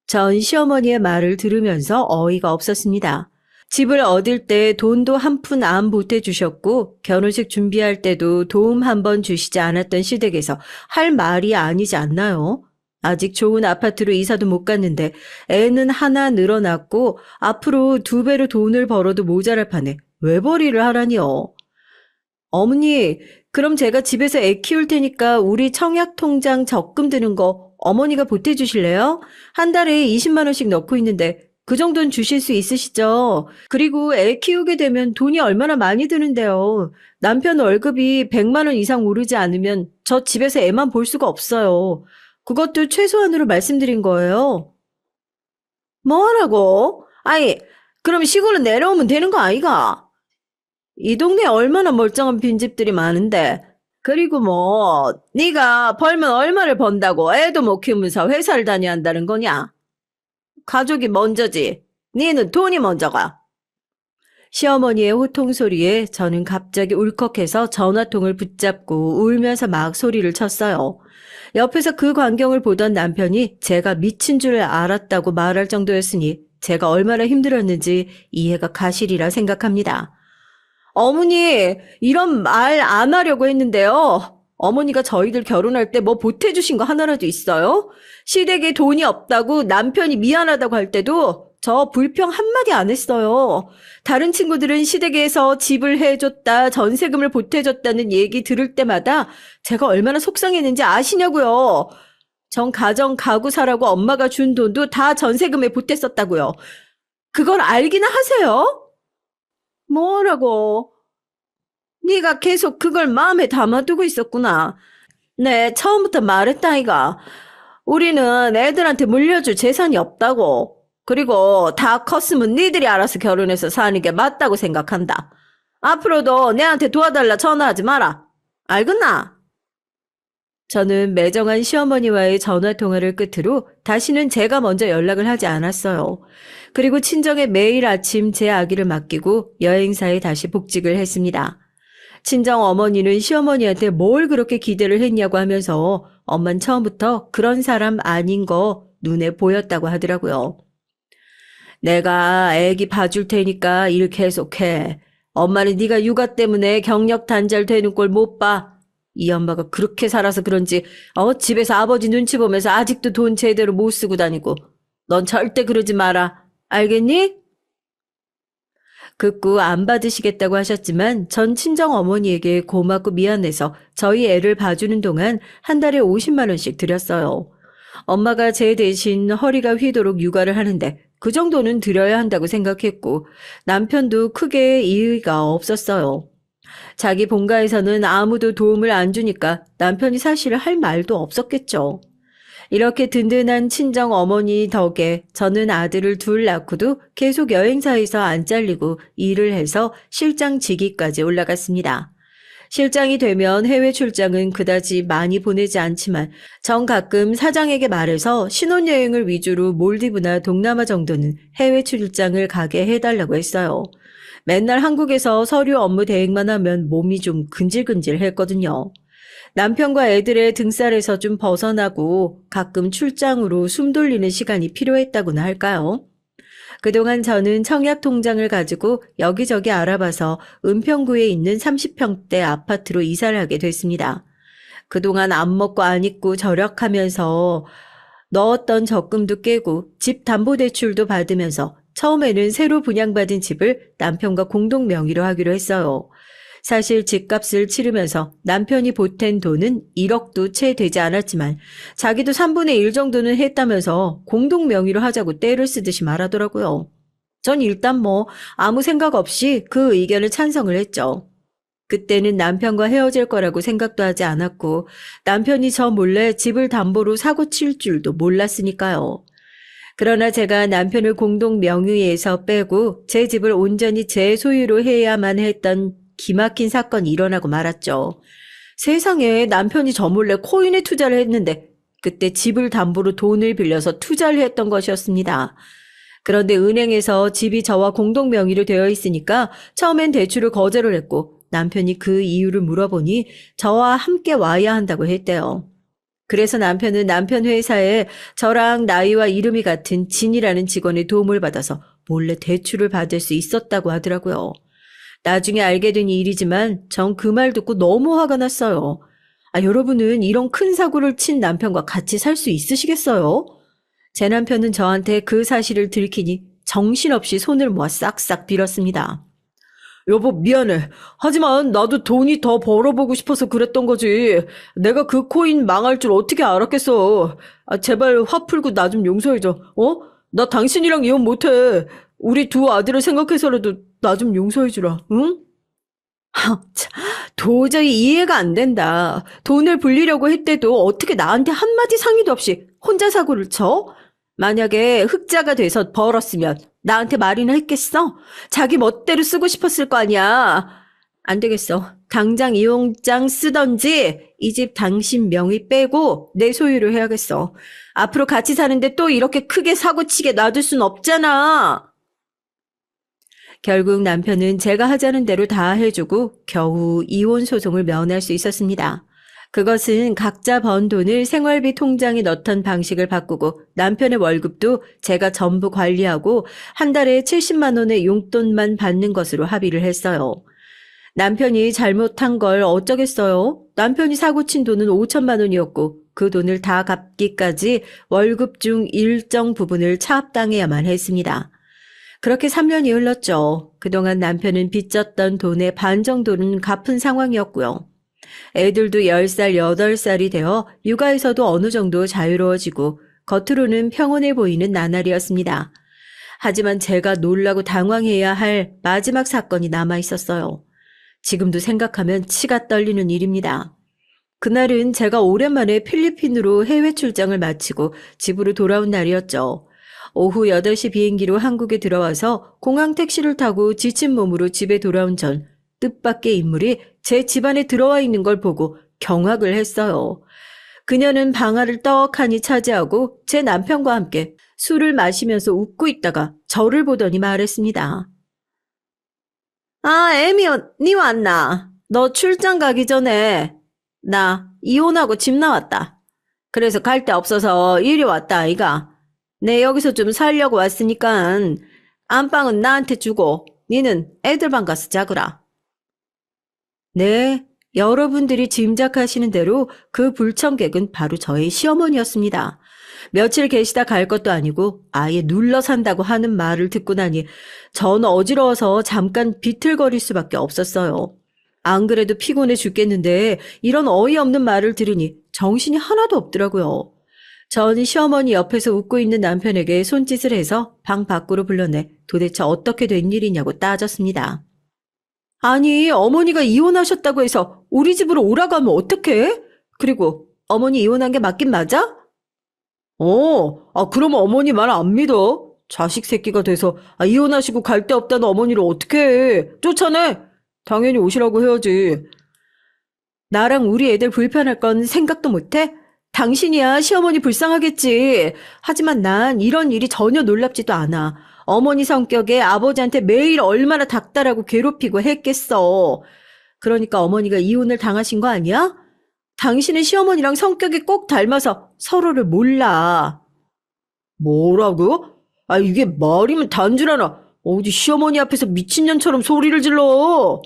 전 시어머니의 말을 들으면서 어이가 없었습니다. 집을 얻을 때 돈도 한 푼 안 보태주셨고 결혼식 준비할 때도 도움 한 번 주시지 않았던 시댁에서 할 말이 아니지 않나요? 아직 좋은 아파트로 이사도 못 갔는데 애는 하나 늘어났고 앞으로 2배로 돈을 벌어도 모자랄 판에 외벌이를 하라니요. 어머니, 그럼 제가 집에서 애 키울 테니까 우리 청약통장 적금 드는 거 어머니가 보태주실래요? 한 달에 20만 원씩 넣고 있는데 그 정도는 주실 수 있으시죠? 그리고 애 키우게 되면 돈이 얼마나 많이 드는데요. 남편 월급이 100만 원 이상 오르지 않으면 저 집에서 애만 볼 수가 없어요. 그것도 최소한으로 말씀드린 거예요. 뭐라고? 아이, 그럼 시골로 내려오면 되는 거 아이가? 이 동네에 얼마나 멀쩡한 빈집들이 많은데. 그리고 뭐 네가 벌면 얼마를 번다고 애도 못 키우면서 회사를 다녀야 한다는 거냐? 가족이 먼저지. 니는 돈이 먼저가. 시어머니의 호통 소리에 저는 갑자기 울컥해서 전화통을 붙잡고 울면서 막 소리를 쳤어요. 옆에서 그 광경을 보던 남편이 제가 미친 줄 알았다고 말할 정도였으니 제가 얼마나 힘들었는지 이해가 가시리라 생각합니다. 어머니, 이런 말 안 하려고 했는데요. 어머니가 저희들 결혼할 때 뭐 보태주신 거 하나라도 있어요? 시댁에 돈이 없다고 남편이 미안하다고 할 때도 저 불평 한마디 안 했어요. 다른 친구들은 시댁에서 집을 해줬다, 전세금을 보태줬다는 얘기 들을 때마다 제가 얼마나 속상했는지 아시냐고요. 전 가정 가구 사라고 엄마가 준 돈도 다 전세금에 보탰었다고요. 그걸 알기나 하세요? 뭐라고? 네가 계속 그걸 마음에 담아두고 있었구나. 네, 처음부터 말했다 아이가. 우리는 애들한테 물려줄 재산이 없다고. 그리고 다 컸으면 니들이 알아서 결혼해서 사는 게 맞다고 생각한다. 앞으로도 내한테 도와달라 전화하지 마라. 알겠나? 저는 매정한 시어머니와의 전화통화를 끝으로 다시는 제가 먼저 연락을 하지 않았어요. 그리고 친정에 매일 아침 제 아기를 맡기고 여행사에 다시 복직을 했습니다. 친정 어머니는 시어머니한테 뭘 그렇게 기대를 했냐고 하면서 엄만 처음부터 그런 사람 아닌 거 눈에 보였다고 하더라고요. 내가 애기 봐줄 테니까 일 계속해. 엄마는 네가 육아 때문에 경력 단절 되는 꼴 못 봐. 이 엄마가 그렇게 살아서 그런지 집에서 아버지 눈치 보면서 아직도 돈 제대로 못 쓰고 다니고. 넌 절대 그러지 마라. 알겠니? 극구 안 받으시겠다고 하셨지만 전 친정 어머니에게 고맙고 미안해서 저희 애를 봐주는 동안 한 달에 50만 원씩 드렸어요. 엄마가 제 대신 허리가 휘도록 육아를 하는데 그 정도는 드려야 한다고 생각했고 남편도 크게 이의가 없었어요. 자기 본가에서는 아무도 도움을 안 주니까 남편이 사실 할 말도 없었겠죠. 이렇게 든든한 친정 어머니 덕에 저는 아들을 둘 낳고도 계속 여행사에서 안 잘리고 일을 해서 실장 직위까지 올라갔습니다. 실장이 되면 해외 출장은 그다지 많이 보내지 않지만 전 가끔 사장에게 말해서 신혼여행을 위주로 몰디브나 동남아 정도는 해외 출장을 가게 해달라고 했어요. 맨날 한국에서 서류 업무 대행만 하면 몸이 좀 근질근질했거든요. 남편과 애들의 등살에서 좀 벗어나고 가끔 출장으로 숨 돌리는 시간이 필요했다고나 할까요? 그동안 저는 청약통장을 가지고 여기저기 알아봐서 은평구에 있는 30평대 아파트로 이사를 하게 됐습니다. 그동안 안 먹고 안 입고 절약하면서 넣었던 적금도 깨고 집 담보대출도 받으면서 처음에는 새로 분양받은 집을 남편과 공동 명의로 하기로 했어요. 사실 집값을 치르면서 남편이 보탠 돈은 1억도 채 되지 않았지만 자기도 3분의 1 정도는 했다면서 공동 명의로 하자고 떼를 쓰듯이 말하더라고요. 전 일단 아무 생각 없이 그 의견을 찬성을 했죠. 그때는 남편과 헤어질 거라고 생각도 하지 않았고 남편이 저 몰래 집을 담보로 사고 칠 줄도 몰랐으니까요. 그러나 제가 남편을 공동 명의에서 빼고 제 집을 온전히 제 소유로 해야만 했던 기막힌 사건이 일어나고 말았죠. 세상에 남편이 저 몰래 코인에 투자를 했는데 그때 집을 담보로 돈을 빌려서 투자를 했던 것이었습니다. 그런데 은행에서 집이 저와 공동 명의로 되어 있으니까 처음엔 대출을 거절을 했고 남편이 그 이유를 물어보니 저와 함께 와야 한다고 했대요. 그래서 남편은 남편 회사에 저랑 나이와 이름이 같은 진이라는 직원의 도움을 받아서 몰래 대출을 받을 수 있었다고 하더라고요. 나중에 알게 된 일이지만 전 그 말 듣고 너무 화가 났어요. 여러분은 이런 큰 사고를 친 남편과 같이 살 수 있으시겠어요? 제 남편은 저한테 그 사실을 들키니 정신없이 손을 모아 싹싹 빌었습니다. 여보, 미안해. 하지만 나도 돈이 더 벌어보고 싶어서 그랬던 거지. 내가 그 코인 망할 줄 어떻게 알았겠어. 제발 화 풀고 나 좀 용서해줘. 어? 나 당신이랑 이혼 못해. 우리 두 아들을 생각해서라도 나 좀 용서해주라. 응? 참, 도저히 이해가 안 된다. 돈을 불리려고 했대도 어떻게 나한테 한마디 상의도 없이 혼자 사고를 쳐? 만약에 흑자가 돼서 벌었으면 나한테 말이나 했겠어? 자기 멋대로 쓰고 싶었을 거 아니야. 안 되겠어. 당장 이용장 쓰던지 이 집 당신 명의 빼고 내 소유로 해야겠어. 앞으로 같이 사는데 또 이렇게 크게 사고치게 놔둘 순 없잖아. 결국 남편은 제가 하자는 대로 다 해주고 겨우 이혼 소송을 면할 수 있었습니다. 그것은 각자 번 돈을 생활비 통장에 넣던 방식을 바꾸고 남편의 월급도 제가 전부 관리하고 한 달에 70만 원의 용돈만 받는 것으로 합의를 했어요. 남편이 잘못한 걸 어쩌겠어요? 남편이 사고친 돈은 5천만 원이었고 그 돈을 다 갚기까지 월급 중 일정 부분을 차압당해야만 했습니다. 그렇게 3년이 흘렀죠. 그동안 남편은 빚졌던 돈의 반 정도는 갚은 상황이었고요. 애들도 10살, 8살이 되어 육아에서도 어느 정도 자유로워지고 겉으로는 평온해 보이는 나날이었습니다. 하지만 제가 놀라고 당황해야 할 마지막 사건이 남아 있었어요. 지금도 생각하면 치가 떨리는 일입니다. 그날은 제가 오랜만에 필리핀으로 해외 출장을 마치고 집으로 돌아온 날이었죠. 오후 8시 비행기로 한국에 들어와서 공항 택시를 타고 지친 몸으로 집에 돌아온 전 뜻밖의 인물이 제 집안에 들어와 있는 걸 보고 경악을 했어요. 그녀는 방 안을 떡하니 차지하고 제 남편과 함께 술을 마시면서 웃고 있다가 저를 보더니 말했습니다. 아, 애미, 니 왔나? 너 출장 가기 전에 나 이혼하고 집 나왔다. 그래서 갈 데 없어서 이리 왔다, 아이가. 내 여기서 좀 살려고 왔으니까 안방은 나한테 주고 니는 애들 방 가서 자거라. 네, 여러분들이 짐작하시는 대로 그 불청객은 바로 저의 시어머니였습니다. 며칠 계시다 갈 것도 아니고 아예 눌러 산다고 하는 말을 듣고 나니 전 어지러워서 잠깐 비틀거릴 수밖에 없었어요. 안 그래도 피곤해 죽겠는데 이런 어이없는 말을 들으니 정신이 하나도 없더라고요. 전 시어머니 옆에서 웃고 있는 남편에게 손짓을 해서 방 밖으로 불러내 도대체 어떻게 된 일이냐고 따졌습니다. 아니, 어머니가 이혼하셨다고 해서 우리 집으로 오라고 하면 어떡해? 그리고 어머니 이혼한 게 맞긴 맞아? 그러면 어머니 말 안 믿어. 자식 새끼가 돼서 이혼하시고 갈 데 없다는 어머니를 어떻게 해. 쫓아내. 당연히 오시라고 해야지. 나랑 우리 애들 불편할 건 생각도 못해? 당신이야 시어머니 불쌍하겠지. 하지만 난 이런 일이 전혀 놀랍지도 않아. 어머니 성격에 아버지한테 매일 얼마나 닥달하고 괴롭히고 했겠어. 그러니까 어머니가 이혼을 당하신 거 아니야? 당신은 시어머니랑 성격이 꼭 닮아서 서로를 몰라. 뭐라고? 이게 말이면 단줄 하나. 어디 시어머니 앞에서 미친년처럼 소리를 질러.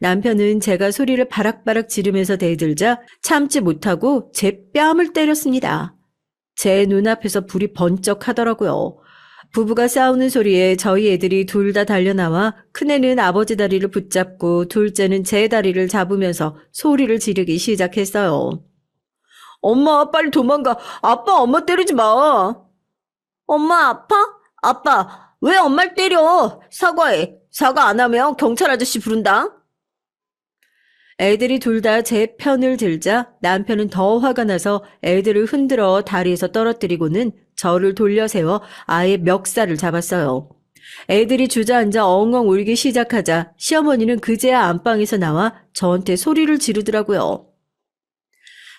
남편은 제가 소리를 바락바락 지르면서 대들자 참지 못하고 제 뺨을 때렸습니다. 제 눈앞에서 불이 번쩍 하더라고요. 부부가 싸우는 소리에 저희 애들이 둘 다 달려나와 큰애는 아버지 다리를 붙잡고 둘째는 제 다리를 잡으면서 소리를 지르기 시작했어요. 엄마, 빨리 도망가. 아빠, 엄마 때리지 마. 엄마 아파? 아빠 왜 엄마를 때려? 사과해. 사과 안 하면 경찰 아저씨 부른다. 애들이 둘 다 제 편을 들자 남편은 더 화가 나서 애들을 흔들어 다리에서 떨어뜨리고는 저를 돌려세워 아예 멱살을 잡았어요. 애들이 주저앉아 엉엉 울기 시작하자 시어머니는 그제야 안방에서 나와 저한테 소리를 지르더라고요.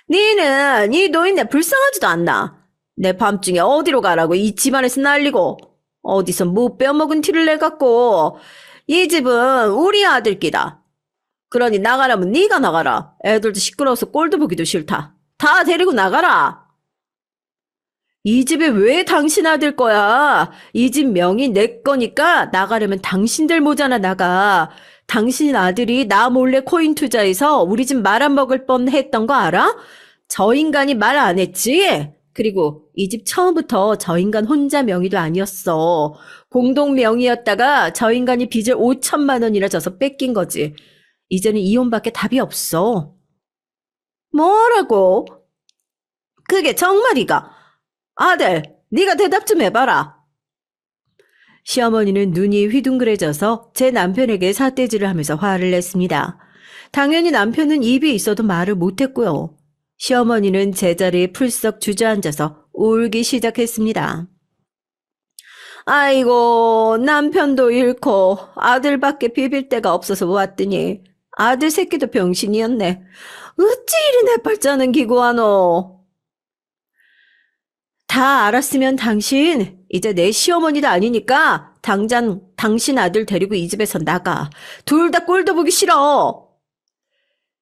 니는 이 노인네 불쌍하지도 않나? 내 밤중에 어디로 가라고 이 집안에서 난리고 어디서 못 빼먹은 티를 내갖고 이 집은 우리 아들끼다. 그러니 나가라면 네가 나가라. 애들도 시끄러워서 꼴도 보기도 싫다. 다 데리고 나가라. 이 집에 왜 당신 아들 거야? 이 집 명의 내 거니까 나가려면 당신들 모자나 나가. 당신 아들이 나 몰래 코인 투자해서 우리 집 말 안 먹을 뻔했던 거 알아? 저 인간이 말 안 했지? 그리고 이 집 처음부터 저 인간 혼자 명의도 아니었어. 공동 명의였다가 저 인간이 빚을 5천만 원이나 져서 뺏긴 거지. 이제는 이혼밖에 답이 없어. 뭐라고? 그게 정말이가? 아들, 네가 대답 좀 해봐라. 시어머니는 눈이 휘둥그레져서 제 남편에게 삿대질을 하면서 화를 냈습니다. 당연히 남편은 입이 있어도 말을 못했고요. 시어머니는 제자리에 풀썩 주저앉아서 울기 시작했습니다. 아이고, 남편도 잃고 아들밖에 비빌 데가 없어서 왔더니 아들 새끼도 병신이었네. 어찌 이리 내팔자는 기구하노. 다 알았으면 당신 이제 내 시어머니도 아니니까 당장 당신 아들 데리고 이 집에서 나가. 둘 다 꼴도 보기 싫어.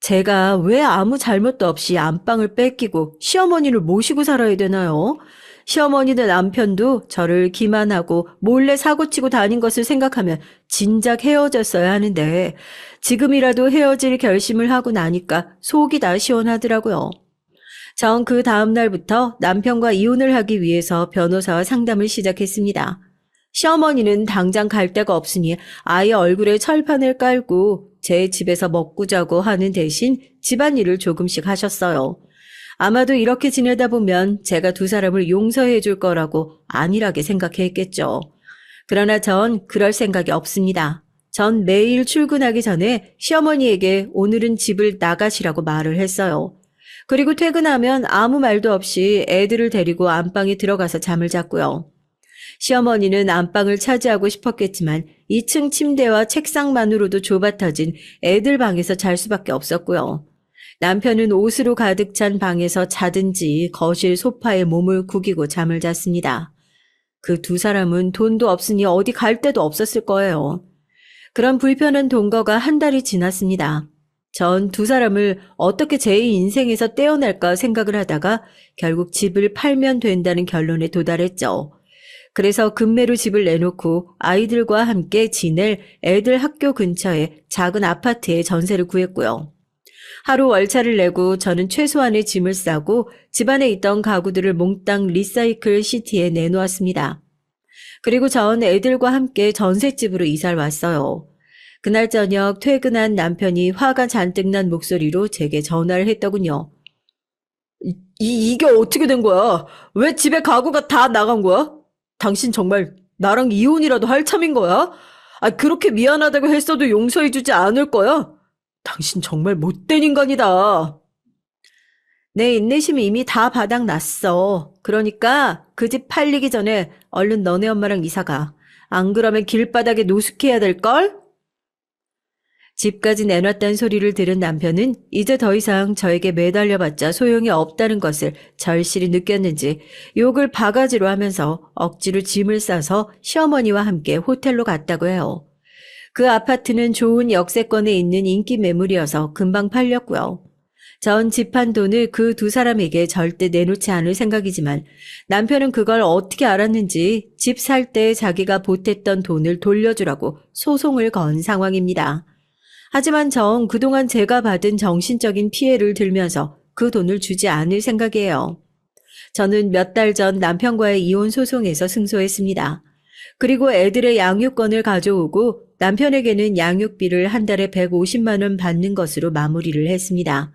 제가 왜 아무 잘못도 없이 안방을 뺏기고 시어머니를 모시고 살아야 되나요? 시어머니도 남편도 저를 기만하고 몰래 사고치고 다닌 것을 생각하면 진작 헤어졌어야 하는데 지금이라도 헤어질 결심을 하고 나니까 속이 다 시원하더라고요. 전 그 다음 날부터 남편과 이혼을 하기 위해서 변호사와 상담을 시작했습니다. 시어머니는 당장 갈 데가 없으니 아이 얼굴에 철판을 깔고 제 집에서 먹고 자고 하는 대신 집안일을 조금씩 하셨어요. 아마도 이렇게 지내다 보면 제가 두 사람을 용서해 줄 거라고 안일하게 생각했겠죠. 그러나 전 그럴 생각이 없습니다. 전 매일 출근하기 전에 시어머니에게 오늘은 집을 나가시라고 말을 했어요. 그리고 퇴근하면 아무 말도 없이 애들을 데리고 안방에 들어가서 잠을 잤고요. 시어머니는 안방을 차지하고 싶었겠지만 2층 침대와 책상만으로도 좁아터진 애들 방에서 잘 수밖에 없었고요. 남편은 옷으로 가득 찬 방에서 자든지 거실 소파에 몸을 구기고 잠을 잤습니다. 그 두 사람은 돈도 없으니 어디 갈 데도 없었을 거예요. 그런 불편한 동거가 한 달이 지났습니다. 전 두 사람을 어떻게 제 인생에서 떼어낼까 생각을 하다가 결국 집을 팔면 된다는 결론에 도달했죠. 그래서 금매로 집을 내놓고 아이들과 함께 지낼 애들 학교 근처에 작은 아파트에 전세를 구했고요. 하루 월차를 내고 저는 최소한의 짐을 싸고 집안에 있던 가구들을 몽땅 리사이클 시티에 내놓았습니다. 그리고 전 애들과 함께 전셋집으로 이사를 왔어요. 그날 저녁 퇴근한 남편이 화가 잔뜩 난 목소리로 제게 전화를 했더군요. 이게 어떻게 된 거야? 왜 집에 가구가 다 나간 거야? 당신 정말 나랑 이혼이라도 할 참인 거야? 그렇게 미안하다고 했어도 용서해주지 않을 거야? 당신 정말 못된 인간이다. 내 인내심이 이미 다 바닥 났어. 그러니까 그 집 팔리기 전에 얼른 너네 엄마랑 이사가. 안 그러면 길바닥에 노숙해야 될걸? 집까지 내놨다는 소리를 들은 남편은 이제 더 이상 저에게 매달려봤자 소용이 없다는 것을 절실히 느꼈는지 욕을 바가지로 하면서 억지로 짐을 싸서 시어머니와 함께 호텔로 갔다고 해요. 그 아파트는 좋은 역세권에 있는 인기 매물이어서 금방 팔렸고요. 전 집한 돈을 그 두 사람에게 절대 내놓지 않을 생각이지만 남편은 그걸 어떻게 알았는지 집 살 때 자기가 보탰던 돈을 돌려주라고 소송을 건 상황입니다. 하지만 전 그동안 제가 받은 정신적인 피해를 들면서 그 돈을 주지 않을 생각이에요. 저는 몇 달 전 남편과의 이혼 소송에서 승소했습니다. 그리고 애들의 양육권을 가져오고 남편에게는 양육비를 한 달에 150만 원 받는 것으로 마무리를 했습니다.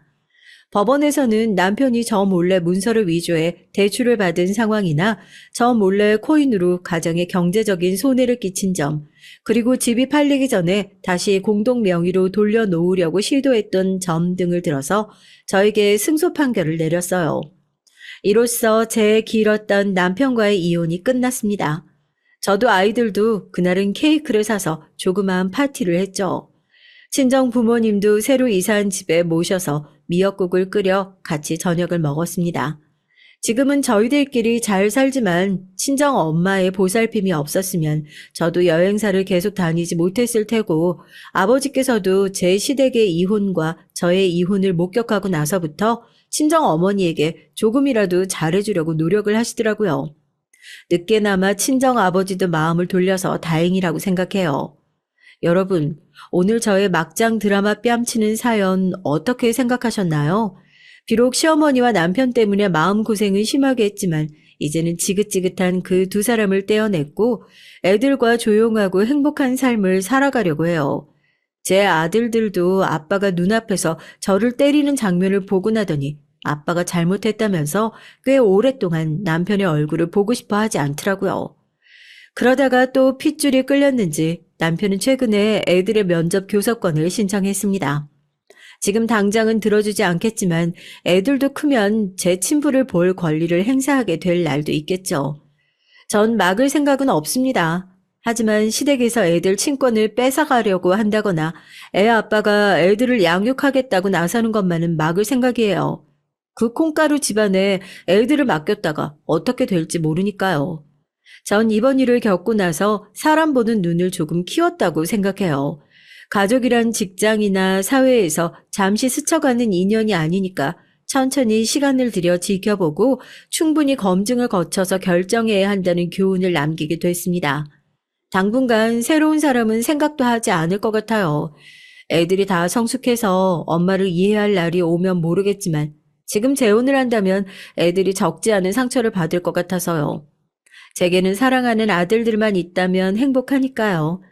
법원에서는 남편이 저 몰래 문서를 위조해 대출을 받은 상황이나 저 몰래 코인으로 가정에 경제적인 손해를 끼친 점, 그리고 집이 팔리기 전에 다시 공동 명의로 돌려놓으려고 시도했던 점 등을 들어서 저에게 승소 판결을 내렸어요. 이로써 제 길었던 남편과의 이혼이 끝났습니다. 저도 아이들도 그날은 케이크를 사서 조그마한 파티를 했죠. 친정 부모님도 새로 이사한 집에 모셔서 미역국을 끓여 같이 저녁을 먹었습니다. 지금은 저희들끼리 잘 살지만 친정 엄마의 보살핌이 없었으면 저도 여행사를 계속 다니지 못했을 테고 아버지께서도 제 시댁의 이혼과 저의 이혼을 목격하고 나서부터 친정 어머니에게 조금이라도 잘해주려고 노력을 하시더라고요. 늦게나마 친정 아버지도 마음을 돌려서 다행이라고 생각해요. 여러분, 오늘 저의 막장 드라마 뺨치는 사연 어떻게 생각하셨나요? 비록 시어머니와 남편 때문에 마음고생은 심하게 했지만 이제는 지긋지긋한 그 두 사람을 떼어냈고 애들과 조용하고 행복한 삶을 살아가려고 해요. 제 아들들도 아빠가 눈앞에서 저를 때리는 장면을 보고 나더니 아빠가 잘못했다면서 꽤 오랫동안 남편의 얼굴을 보고 싶어 하지 않더라고요. 그러다가 또 핏줄이 끌렸는지 남편은 최근에 애들의 면접 교섭권을 신청했습니다. 지금 당장은 들어주지 않겠지만 애들도 크면 제 친부를 볼 권리를 행사하게 될 날도 있겠죠. 전 막을 생각은 없습니다. 하지만 시댁에서 애들 친권을 뺏어가려고 한다거나 애 아빠가 애들을 양육하겠다고 나서는 것만은 막을 생각이에요. 그 콩가루 집안에 애들을 맡겼다가 어떻게 될지 모르니까요. 전 이번 일을 겪고 나서 사람 보는 눈을 조금 키웠다고 생각해요. 가족이란 직장이나 사회에서 잠시 스쳐가는 인연이 아니니까 천천히 시간을 들여 지켜보고 충분히 검증을 거쳐서 결정해야 한다는 교훈을 남기게 됐습니다. 당분간 새로운 사람은 생각도 하지 않을 것 같아요. 애들이 다 성숙해서 엄마를 이해할 날이 오면 모르겠지만 지금 재혼을 한다면 애들이 적지 않은 상처를 받을 것 같아서요. 제게는 사랑하는 아들들만 있다면 행복하니까요.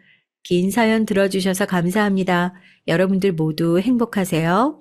긴 사연 들어주셔서 감사합니다. 여러분들 모두 행복하세요.